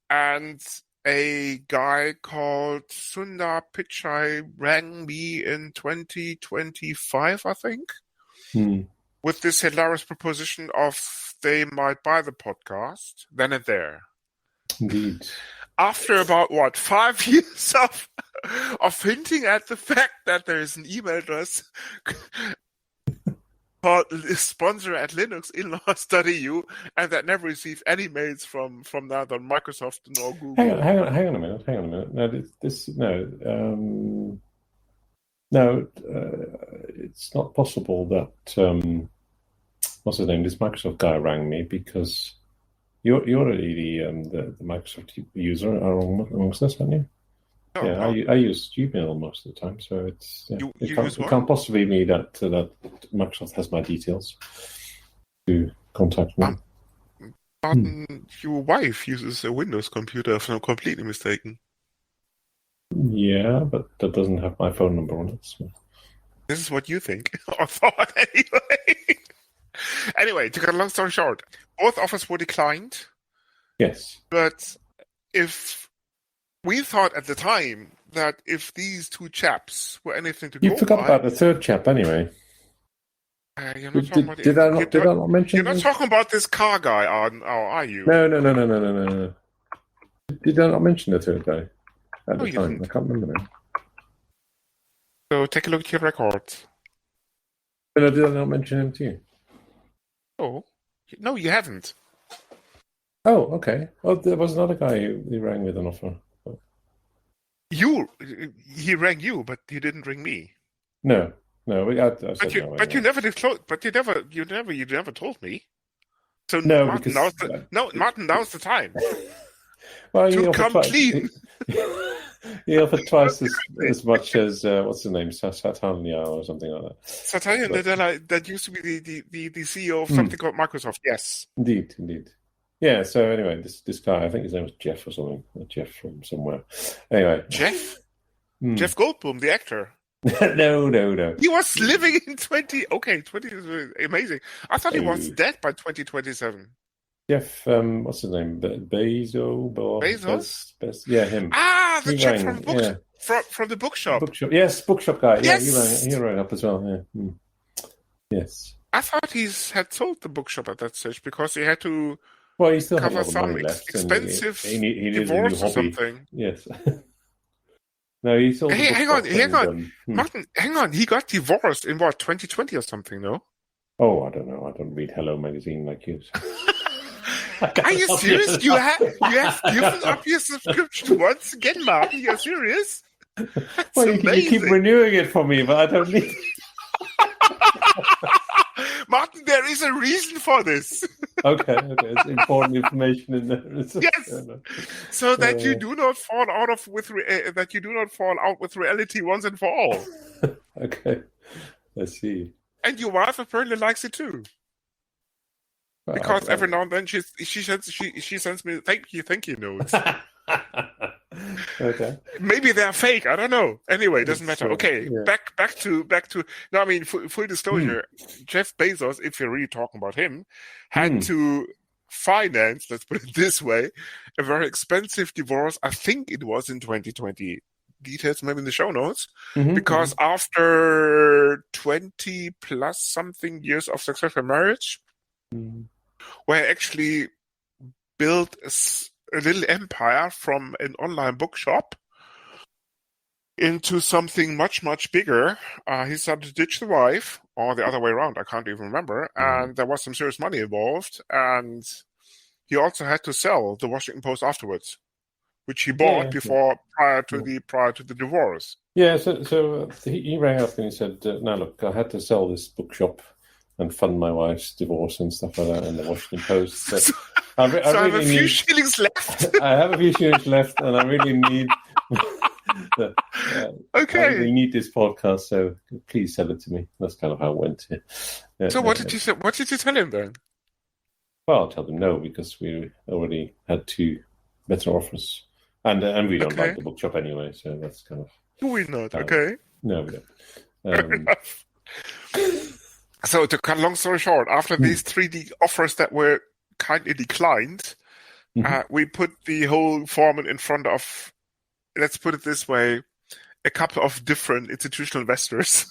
and a guy called Sundar Pichai rang me in 2025, I think, with this hilarious proposition of they might buy the podcast then and there. Indeed. After about 5 years of hinting at the fact that there is an email address called sponsor@linuxinlaws.eu, and that never received any mails from neither Microsoft nor Google. Hang on a minute. No, it's not possible that what's his name? This Microsoft guy rang me, because you're already the Microsoft user amongst us, aren't you? No, I use Gmail most of the time, so it's it can't possibly be that Microsoft has my details to contact me. Your wife uses a Windows computer, if I'm not completely mistaken. Yeah, but that doesn't have my phone number on it. So. This is what you think or thought anyway. Anyway, to cut a long story short, both offers were declined. Yes. But if we thought at the time that if these two chaps were anything to You go forgot by, about the third chap anyway. you're not talking about Did I not mention You're not this? talking about this car guy, are you? No. Did I not mention the third guy at No, the you time? didn't. I can't remember now. So take a look at your records. But did I not mention him to you? Oh, no, you haven't. Oh, okay. Well, there was another guy who rang with an offer. He rang you, but he didn't ring me. No. I said But you, no. but you never disclosed. But you never told me. So No, Martin, because Martin, now's the time well, to come clean. He offered twice as much as what's his name, Satania or something like that. Satya Nadella, that used to be the CEO of something called Microsoft. Yes, Indeed. Yeah. So anyway, this guy, I think his name was Jeff or something. Jeff from somewhere. Anyway, Jeff Goldblum, the actor. No. He was living in 20. Okay, 20 is amazing. I thought he was dead by 2027. Jeff, what's his name? Bezos? Yeah, him. Ah, the chap rang, from the bookshop. Yes, bookshop guy. Yes. Yeah, he rang up as well. Yeah. Yes. I thought he had sold the bookshop at that stage because he had to Well, he still had a cover lot of some money left. expensive he needed divorce a new or hobby. something. Yes. No, he sold. Hey, hang on. Hmm. Martin, hang on. He got divorced in what, 2020 or something, no? Oh, I don't know. I don't read Hello magazine like you. Are you serious? You have given up your subscription once again, Martin. You're serious? That's Well, you keep renewing it for me, but I don't need. Martin, there is a reason for this. Okay, it's important information in there. Yes, so that you do not fall out with reality once and for all. Okay, I see. And your wife apparently likes it too. Well, Because every now and then she sends me thank you notes. Okay. Maybe they're fake. I don't know. Anyway, it doesn't matter. Okay, yeah. back to. No, I mean full disclosure. Jeff Bezos, if you're really talking about him, had to finance. Let's put it this way, a very expensive divorce. I think it was in 2020. Details maybe in the show notes, because after 20 plus something years of successful marriage, where I actually built a little empire from an online bookshop into something much, much bigger. He started to ditch the wife, or the other way around, I can't even remember, and there was some serious money involved, and he also had to sell the Washington Post afterwards, which he bought prior to the divorce. Yeah, so he rang up and he said, "No, look, I had to sell this bookshop and fund my wife's divorce and stuff like that in the Washington Post. So I have a few shillings left. I have a few shillings left, and I really need. Okay. I really need this podcast, so please sell it to me." That's kind of how it went. Yeah. So what did you say? What did you tell him then? Well, I'll tell them no, because we already had two better offers, and we don't like the bookshop anyway, so that's kind of. Do we not? Okay. No, we don't. So to cut a long story short, after these 3D offers that were kindly declined, we put the whole foreman in front of, let's put it this way, a couple of different institutional investors.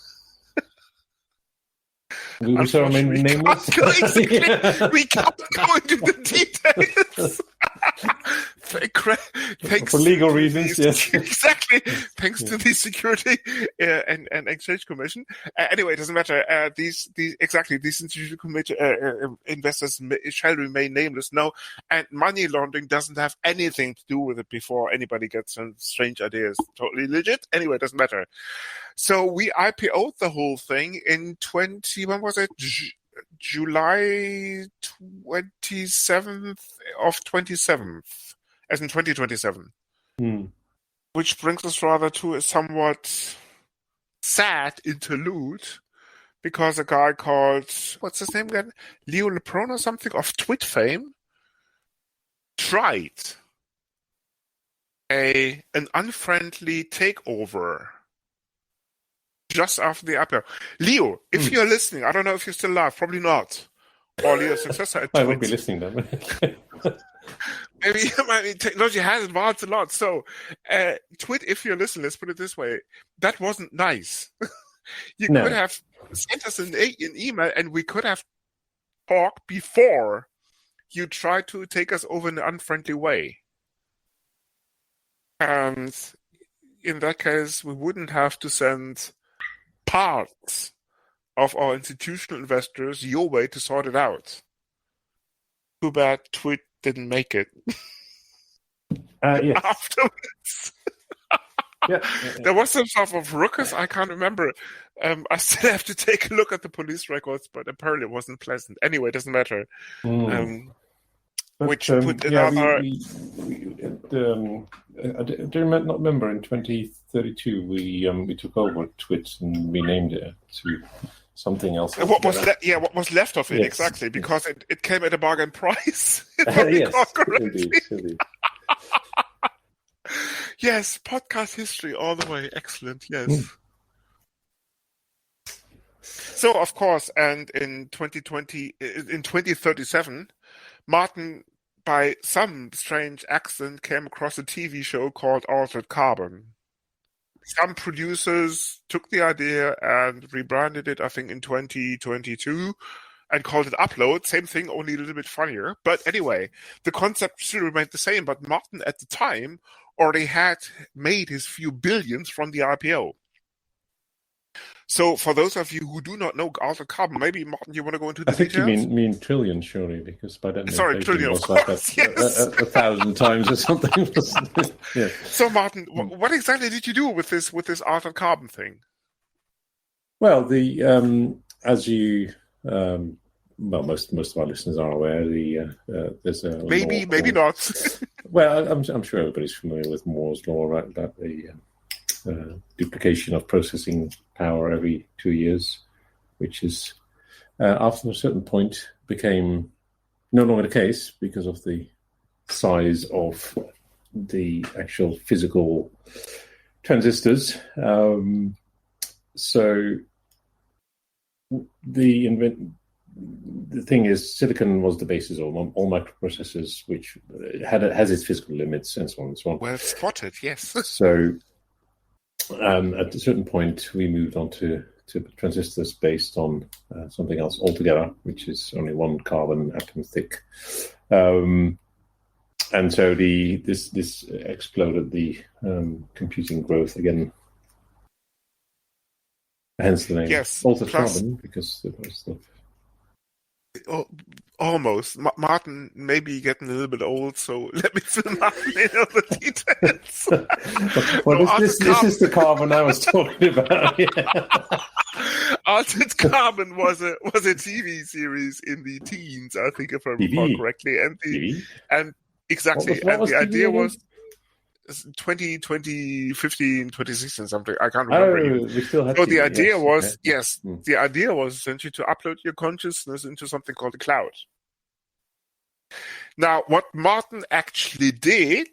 We can't go into the details. Thanks for legal reasons, yes. Exactly. Thanks to the Security and Exchange Commission. Anyway, it doesn't matter. These institutional investors shall remain nameless now, and money laundering doesn't have anything to do with it before anybody gets some strange ideas. Totally legit. Anyway, it doesn't matter. So we IPO'd the whole thing in July 27th of 27th, as in 2027. Which brings us rather to a somewhat sad interlude, because a guy called, what's his name again? Leo Lepron or something of Twit fame tried an unfriendly takeover just after the upload. Leo, if you're listening, I don't know if you're still alive, probably not. Or Leo's successor at I won't be Twit. listening then. Maybe technology has advanced a lot. So, Twit, if you're listening, let's put it this way: that wasn't nice. You could have sent us an email, and we could have talked before you tried to take us over in an unfriendly way. And in that case, we wouldn't have to send parts of our institutional investors your way to sort it out. Too bad Twit didn't make it. Yes. Afterwards. Yeah. There was some sort of ruckus, I can't remember. I still have to take a look at the police records, but apparently it wasn't pleasant. Anyway, it doesn't matter. Which put another... I do not remember, in 2032 we took over Twit and renamed it to something else. What was left of it, exactly, because it came at a bargain price. Indeed. Yes, podcast history all the way. Excellent, yes. So, of course, and in 2037, Martin, by some strange accident, came across a TV show called Altered Carbon. Some producers took the idea and rebranded it, I think, in 2022 and called it Upload. Same thing, only a little bit funnier. But anyway, the concept still remained the same. But Martin, at the time, already had made his few billions from the IPO. So for those of you who do not know Altered Carbon, maybe, Martin, you want to go into the details? I think you mean trillion, surely, because by then trillion, was of like course, a 1,000 times or something. Yeah. So, Martin, what exactly did you do with this Altered Carbon thing? Well, as you most of our listeners are aware, there's a maybe not. Well, I'm sure everybody's familiar with Moore's law, right? About the duplication of processing power every 2 years, which is after a certain point became no longer the case because of the size of the actual physical transistors. So the thing is, silicon was the basis of all microprocessors, which has its physical limits and so on and so on. Well spotted, yes. So at a certain point, we moved on to transistors based on something else altogether, which is only one carbon atom thick. And so this exploded the computing growth again. Hence the name Altered Carbon, because it was the... Almost. Martin may be getting a little bit old, so let me fill Martin in on the details. Well, this is the carbon I was talking about. Altered Carbon was a TV series in the teens, I think, if I recall correctly. And exactly. What was the idea TV was 2015, 2016, something. I can't remember. We still had so the idea was, okay. The idea was essentially to upload your consciousness into something called the cloud. Now, what Martin actually did,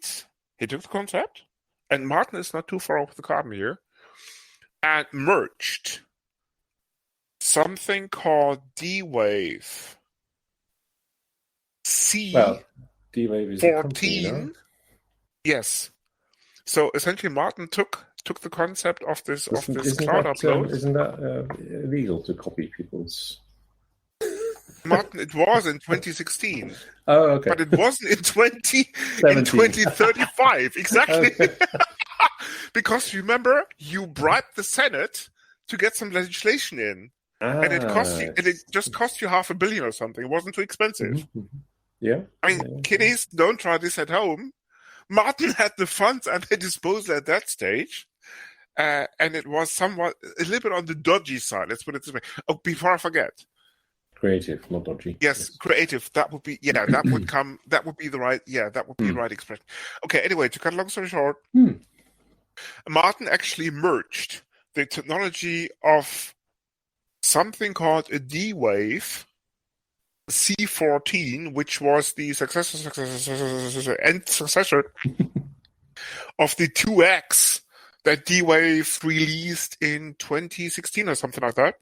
he took the concept, and Martin is not too far off the carbon here, and merged something called D-Wave D-Wave is 14. Yes. So essentially, Martin took the concept of this cloud upload. Isn't that illegal to copy people's? Martin, it was in 2016. Oh, okay. But it wasn't in 2035. Exactly. Okay. Because remember, you bribed the Senate to get some legislation in, and it just cost you $500 million or something. It wasn't too expensive. Mm-hmm. Yeah. I mean, kiddies, don't try this at home. Martin had the funds at his disposal at that stage, and it was somewhat a little bit on the dodgy side. Let's put it this way. Oh, before I forget, creative, not dodgy. Yes, creative. That would be that would come. That would be the right. Yeah, that would be the right expression. Okay. Anyway, to cut a long story short, Martin actually merged the technology of something called a D-Wave C14, which was the successor of the 2X that D-Wave released in 2016 or something like that.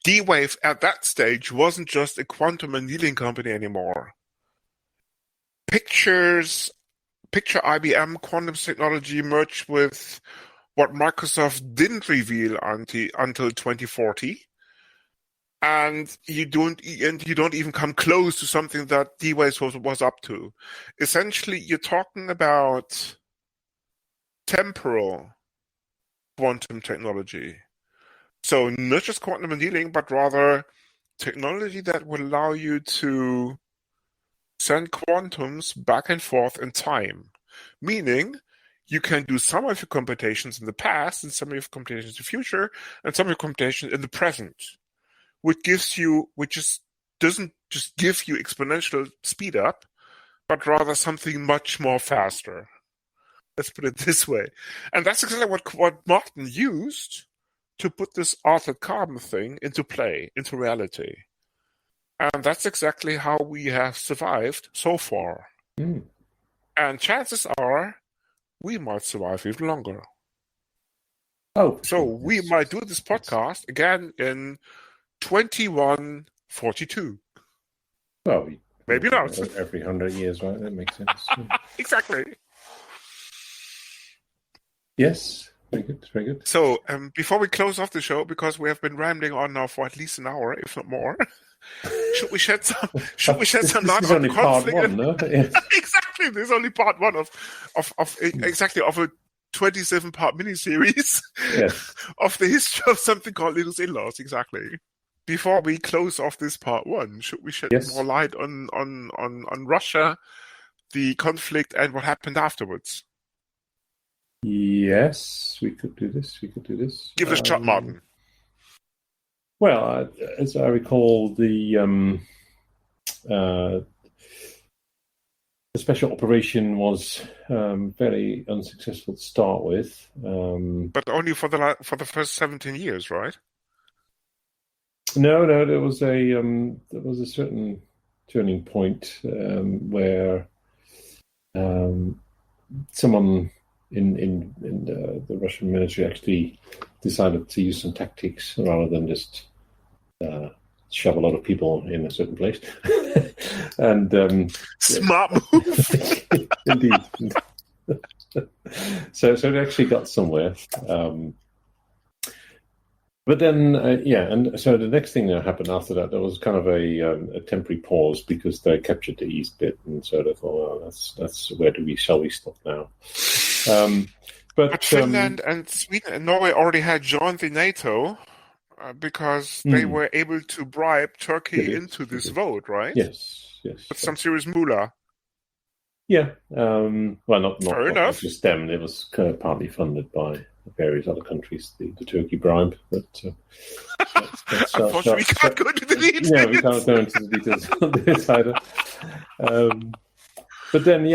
D-Wave at that stage wasn't just a quantum annealing company anymore. Picture IBM quantum technology merged with what Microsoft didn't reveal until 2040. And you don't even come close to something that D-Wave was up to. Essentially, you're talking about temporal quantum technology. So not just quantum annealing, but rather technology that will allow you to send quantums back and forth in time. Meaning, you can do some of your computations in the past, and some of your computations in the future, and some of your computations in the present. Which doesn't just give you exponential speed up, but rather something much more faster. Let's put it this way. And that's exactly what Martin used to put this altered carbon thing into play, into reality. And that's exactly how we have survived so far. Mm. And chances are we might survive even longer. Oh, so we might do this podcast again in 2142. Well, maybe not. Every 100 years, right? That makes sense. Exactly. Yes, very good, very good. So, before we close off the show, because we have been rambling on now for at least an hour, if not more, should we shed some light on the conflict? Part one, no? Yes. Exactly. This is only part one of a 27-part miniseries of the history of something called Linux Inlaws. Exactly. Before we close off this part one, should we shed more light on Russia, the conflict, and what happened afterwards? Yes, we could do this. Give it a shot, Martin. Well, as I recall, the special operation was very unsuccessful to start with. But only for the first 17 years, right? No, there was a certain turning point where someone in the Russian military actually decided to use some tactics rather than just shove a lot of people in a certain place. And smart move. Indeed. So they actually got somewhere. But then, and so the next thing that happened after that, there was kind of a temporary pause because they captured the east bit, and so they thought, well, that's shall we stop now? But Finland and Sweden and Norway already had joined the NATO because they were able to bribe Turkey into this vote, right? Yes. With some serious moolah. Yeah. Well, not just them. It was kind of partly funded by various other countries, the Turkey bribe. But unfortunately, we can't go into the details. Yeah, we can't go into the details on this either. But then,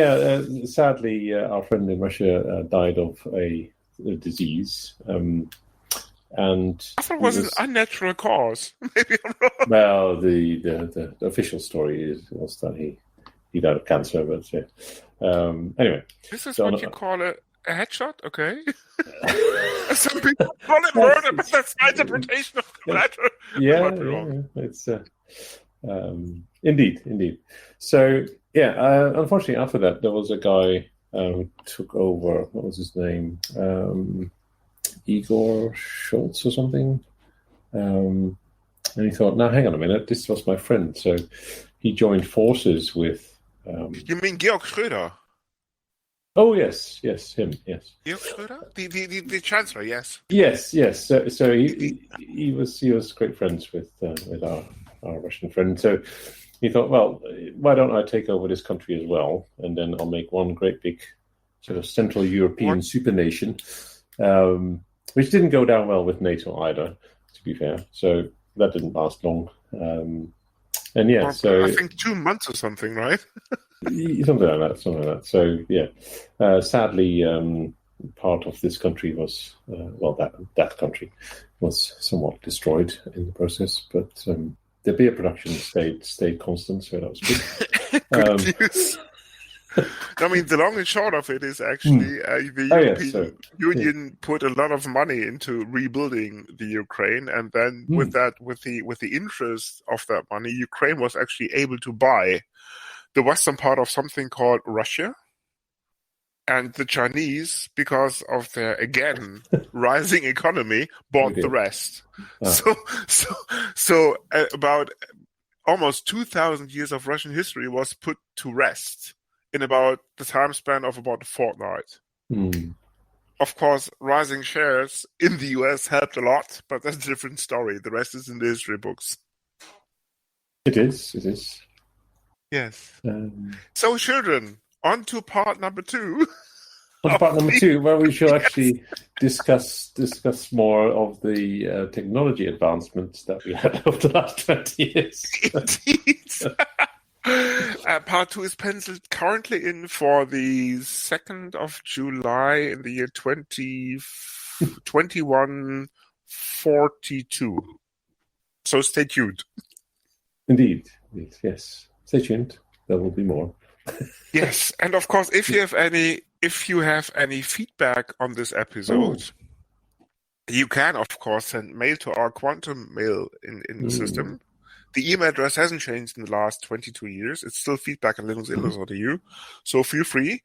sadly, our friend in Russia died of a disease. And I thought it was an unnatural cause. Maybe I'm wrong. Well, the official story was that he died of cancer. But anyway, this is what you call a headshot, okay? Some people call it murder, but that's my interpretation of the matter. Yeah, it's indeed. So unfortunately, after that, there was a guy who took over. What was his name? Igor Schultz or something. And he thought, "Now, hang on a minute. This was my friend." So he joined forces with. You mean Georg Schröder? Oh yes, him. Yes. Georg Schröder, the chancellor. Yes. Yes. So he was great friends with our Russian friend. So he thought, well, why don't I take over this country as well, and then I'll make one great big sort of Central European supernation, which didn't go down well with NATO either, to be fair. So that didn't last long. So I think 2 months or something, right? something like that. So sadly, part of this country was that country was somewhat destroyed in the process, but the beer production stayed constant, so that was good. Good news. I mean, the long and short of it is actually the European Union put a lot of money into rebuilding the Ukraine, and then with the interest of that money, Ukraine was actually able to buy the western part of something called Russia. And the Chinese, because of their, again, rising economy, bought the rest. So about almost 2,000 years of Russian history was put to rest in about the time span of about a fortnight. Of course, rising shares in the US helped a lot, but that's a different story. The rest is in the history books. It is. Yes. So, children, on to part number 2. On part number 2, where we shall actually discuss more of the technology advancements that we had over the last 20 years. Indeed. Part 2 is penciled currently in for the 2nd of July in the year 2142. So stay tuned. Indeed, yes. Stay tuned. There will be more. Yes, and of course, if you have any feedback on this episode, you can, of course, send mail to our quantum mail in the system. The email address hasn't changed in the last 22 years. It's still feedback@linuxinlaws.eu, so feel free.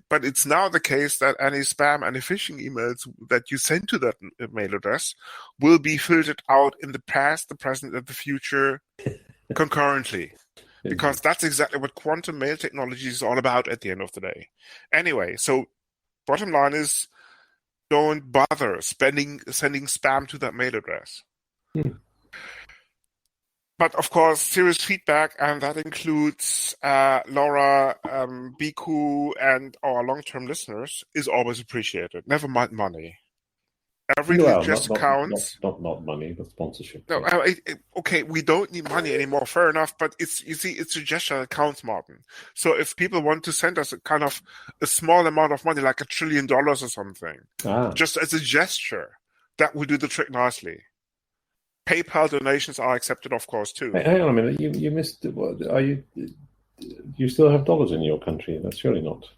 But it's now the case that any spam, any phishing emails that you send to that mail address will be filtered out in the past, the present, and the future concurrently. Because that's exactly what quantum mail technology is all about at the end of the day. Anyway, so bottom line is, don't bother sending spam to that mail address. But of course, serious feedback, and that includes Laura, Biku, and our long-term listeners, is always appreciated. Never mind money. Every just counts. Not money, but sponsorship. No, okay, we don't need money anymore. Fair enough, but it's a gesture that counts, Martin. So if people want to send us a small amount of money, like $1 trillion or something, just as a gesture, that will do the trick nicely. PayPal donations are accepted, of course, too. Hang on a minute, you missed. Are you? You still have dollars in your country? That's surely not.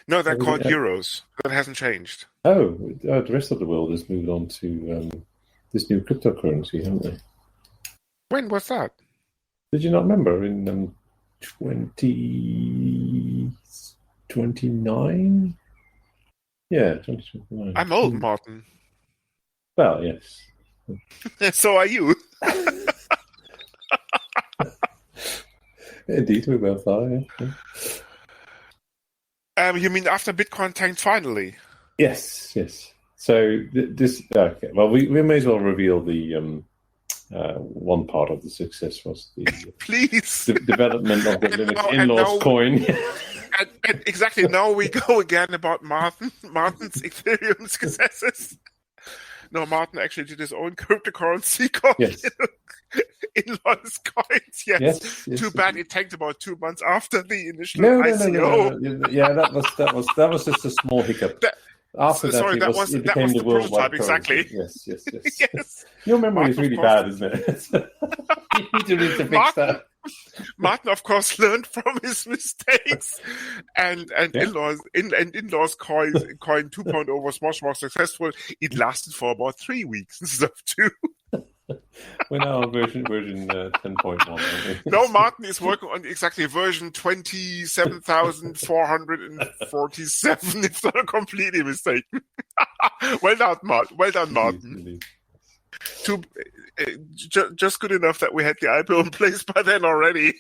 No, they're called euros. That hasn't changed. Oh, the rest of the world has moved on to this new cryptocurrency, haven't they? When was that? Did you not remember in 2029? Yeah, 2029. I'm old, Martin. Well, yes. So are you. Indeed, we both are. Yeah. You mean after Bitcoin tanked finally? Yes. So this. Okay. Well, we may as well reveal the one part of the success was the please the development of the Linux Inlaws coin. and exactly, now we go again about Martin's Ethereum successes. No, Martin actually did his own cryptocurrency called Inlaws coins. Yes. Too bad it tanked about 2 months after the initial ICO. No. Yeah, that was just a small hiccup. After it became the worldwide exactly. Yes. Your memory is really bad, isn't it? You need to fix that. Martin, of course, learned from his mistakes, and Inlaws coin 2.0 was much more successful. It lasted for about 3 weeks instead of 2. We're now on version 10.1. No, Martin is working on exactly version 27,447. It's not a completely mistake. Well done, Martin. Just good enough that we had the IPO in place by then already.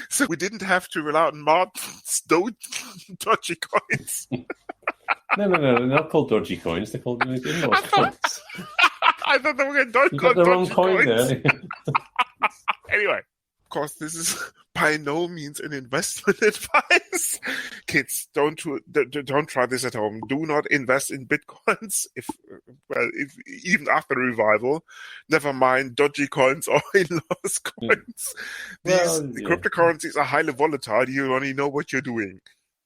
So we didn't have to rely on Martin's dodgy coins. No, they're not called dodgy coins. They're called Inlaws coins. I thought they were going to got the wrong coin there. Anyway, of course, this is by no means an investment advice. Kids, don't try this at home. Do not invest in bitcoins if even after the revival. Never mind dodgy coins or Inlaws coins. These cryptocurrencies are highly volatile. You only know what you're doing.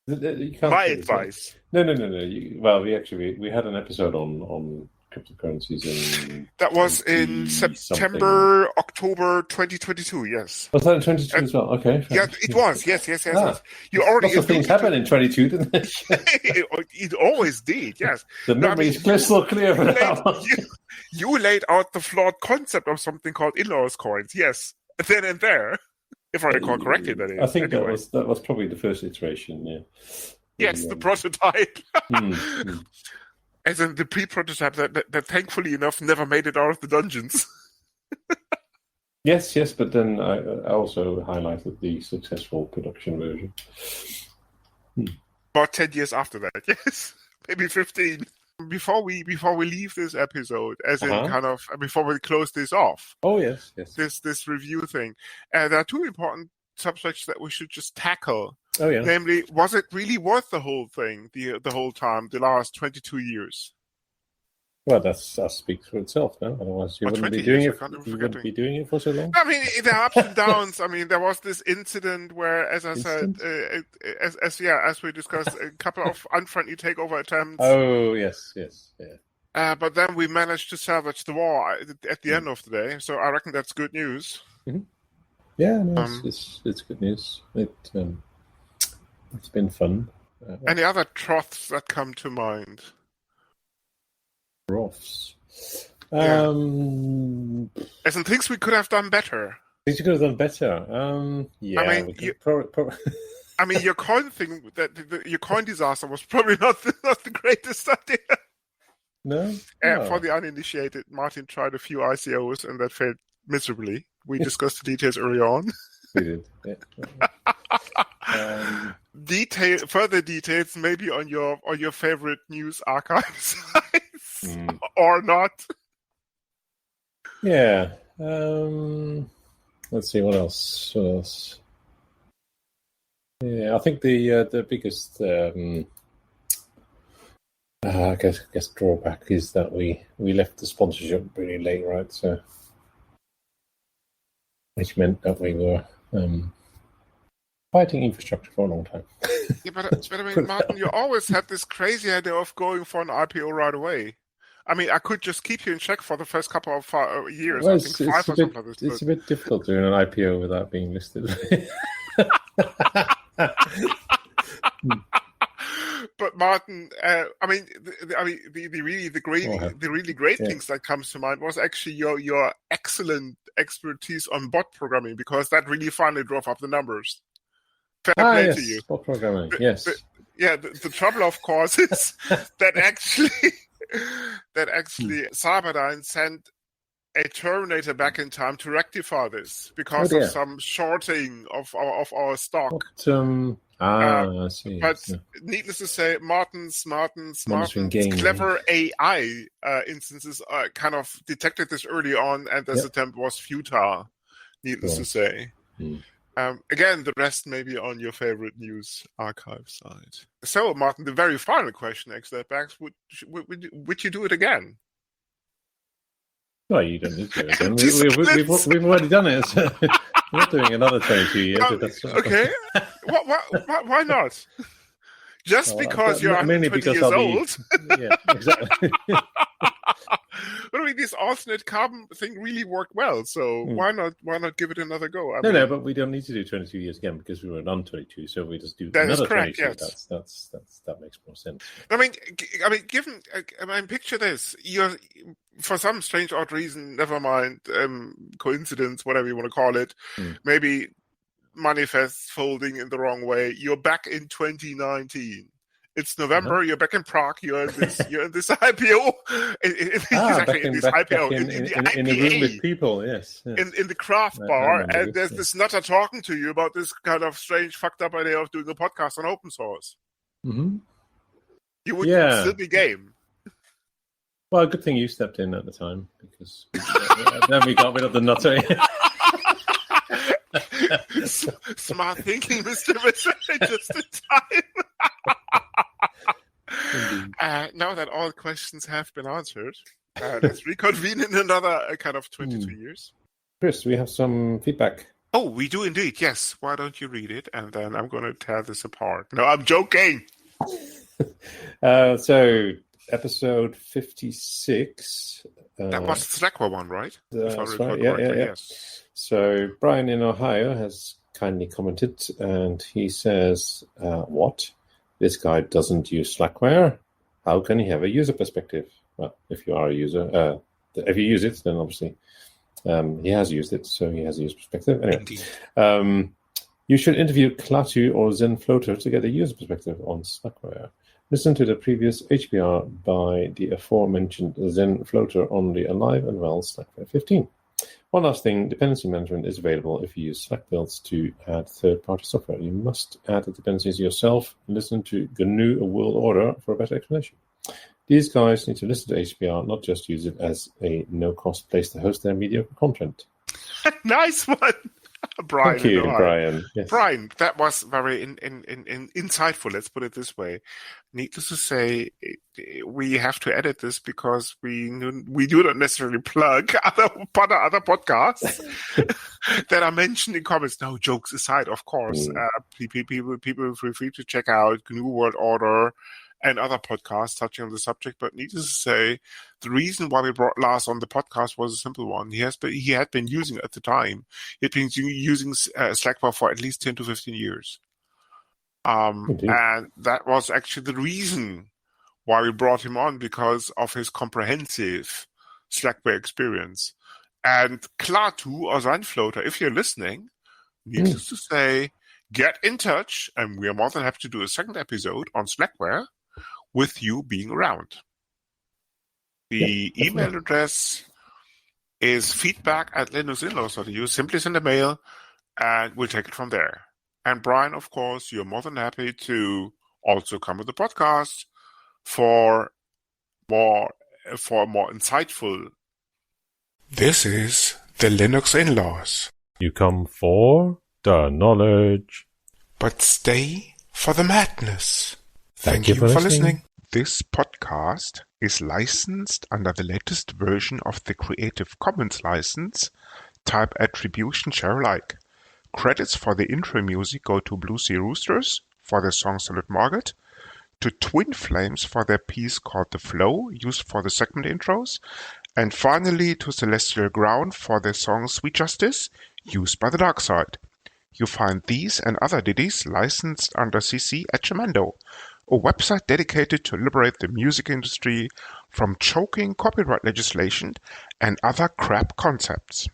My advice. No. We had an episode on cryptocurrencies in... That was in September, October 2022, yes. Was that in 22 as well? Okay. Yeah, it was. Yes. You Lots already of things happened in 22, didn't they? it always did, yes. The memory is crystal clear for that one. You laid out the flawed concept of something called Inlaws coins, yes. Then and there. If I recall correctly, that is. I think that was probably the first iteration, yeah. Yes, the prototype. As in the pre-prototype that thankfully enough never made it out of the dungeons. Yes, but then I also highlighted the successful production version. About 10 years after that, yes. Maybe 15. Before we leave this episode, as in kind of before we close this off. Oh yes. This review thing. There are two important subjects that we should just tackle. Oh yeah. Namely, was it really worth the whole thing, the whole time, the last 22 years? Well, that speaks for itself, no? Otherwise, you wouldn't be doing it. You wouldn't be doing it for so long. I mean, there are ups and downs. I mean, there was this incident where, as I said, as we discussed, a couple of unfriendly takeover attempts. Oh yes, yeah. But then we managed to salvage the war at the end of the day. So I reckon that's good news. Mm-hmm. Yeah, no, it's good news. It's been fun. Any other troughs that come to mind? Troughs. As in things we could have done better. Things you could have done better. Yeah. I mean, I mean, your coin thing, your coin disaster was probably not the greatest idea. No. For the uninitiated, Martin tried a few ICOs and that failed miserably. We discussed the details early on. We did. Yeah. Further details maybe on your favorite news archive sites or not. Yeah. Let's see what else. Yeah, I think the biggest I guess drawback is that we left the sponsorship really late, right? So, which meant that we were fighting infrastructure for a long time. Yeah, but I mean, Martin, you always had this crazy idea of going for an IPO right away. I mean, I could just keep you in check for the first couple of years. Well, I think 5 or something like this. It's a bit difficult doing an IPO without being listed. But Martin, I mean, the really great things that comes to mind was actually your excellent expertise on bot programming, because that really finally drove up the numbers. Fair play to you. Bot programming. Yes. The trouble, of course, is that actually Cyberdyne sent a Terminator back in time to rectify this because of some shorting of our stock. I see. But needless to say, Martin's clever AI instances kind of detected this early on, and this attempt was futile, needless to say. Again, the rest may be on your favorite news archive site. So, Martin, the very final question, X-Bags, would you do it again? Well, you don't need to do it again. We've already done it. So we're not doing another 22 years. Okay. Why not? Just because you're 120 years old? Yeah, exactly. But I mean, this alternate carbon thing really worked well, so why not give it another go? I mean, no, but we don't need to do 22 years again because we were done 22, so we just do that another is correct, 22. Yes. That makes more sense. I mean, picture this: you're, for some strange odd reason, never mind coincidence, whatever you want to call it, maybe manifests folding in the wrong way. You're back in 2019. It's November. You're back in Prague. You're in this IPO. In a room with people. Yes. In the craft bar, and there's this nutter talking to you about this kind of strange, fucked up idea of doing a podcast on open source. Mm-hmm. You would still be game. Well, good thing you stepped in at the time, because then we got rid of the nutter. Smart thinking, Mr. Bishop, just in time. Now that all questions have been answered, let's reconvene in another kind of 22 years. Chris, we have some feedback. Oh, we do indeed, yes. Why don't you read it, and then I'm going to tear this apart. No, I'm joking. So, episode 56. That was the Slackware one, right? If I That's recall right. Yeah. correctly, yes. So Brian in Ohio has kindly commented, and he says, what? This guy doesn't use Slackware? How can he have a user perspective? Well, if you are a user, if you use it, then obviously he has used it, so he has a user perspective. Anyway, you should interview Klaatu or ZenFloater to get a user perspective on Slackware. Listen to the previous HPR by the aforementioned ZenFloater on the Alive and Well Slackware 15. One last thing, dependency management is available if you use Slack builds to add third-party software. You must add the dependencies yourself. Listen to GNU World Order for a better explanation. These guys need to listen to HPR, not just use it as a no-cost place to host their mediocre content. Nice one, Brian. Thank you, Brian. Yes. Brian, that was very insightful. Let's put it this way. Needless to say, we have to edit this because we do not necessarily plug other podcasts that are mentioned in comments. No, jokes aside, of course. People feel free to check out GNU World Order and other podcasts touching on the subject. But needless to say, the reason why we brought Lars on the podcast was a simple one. He had been using at the time. He had been using Slackware for at least 10 to 15 years. And that was actually the reason why we brought him on, because of his comprehensive Slackware experience. And Klaatu or ZenFloater, if you're listening, needless to say, get in touch, and we are more than happy to do a second episode on Slackware with you being around. The email address is feedback@linuxinlaws.eu. Simply send a mail, and we'll take it from there. And Brian, of course, you're more than happy to also come with the podcast for more insightful. This is the Linux Inlaws. You come for the knowledge, but stay for the madness. Thank you for listening. This podcast is licensed under the latest version of the Creative Commons license, type Attribution Share Alike. Credits for the intro music go to Blue Sea Roosters for their song Solid Market, to Twin Flames for their piece called The Flow, used for the segment intros, and finally to Celestial Ground for their song Sweet Justice, used by the Dark Side. You find these and other ditties licensed under CC at Jamendo, a website dedicated to liberate the music industry from choking copyright legislation and other crap concepts.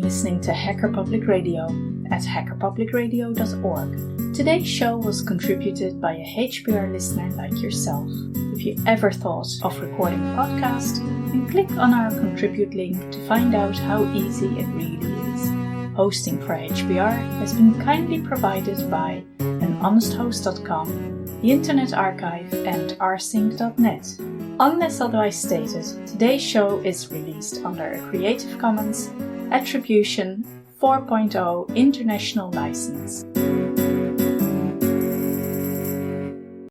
Listening to Hacker Public Radio at hackerpublicradio.org. Today's show was contributed by a HPR listener like yourself. If you ever thought of recording a podcast, then click on our contribute link to find out how easy it really is. Hosting for HPR has been kindly provided by anhonesthost.com, the Internet Archive, and rsync.net. Unless otherwise stated, today's show is released under a Creative Commons Attribution 4.0 International License.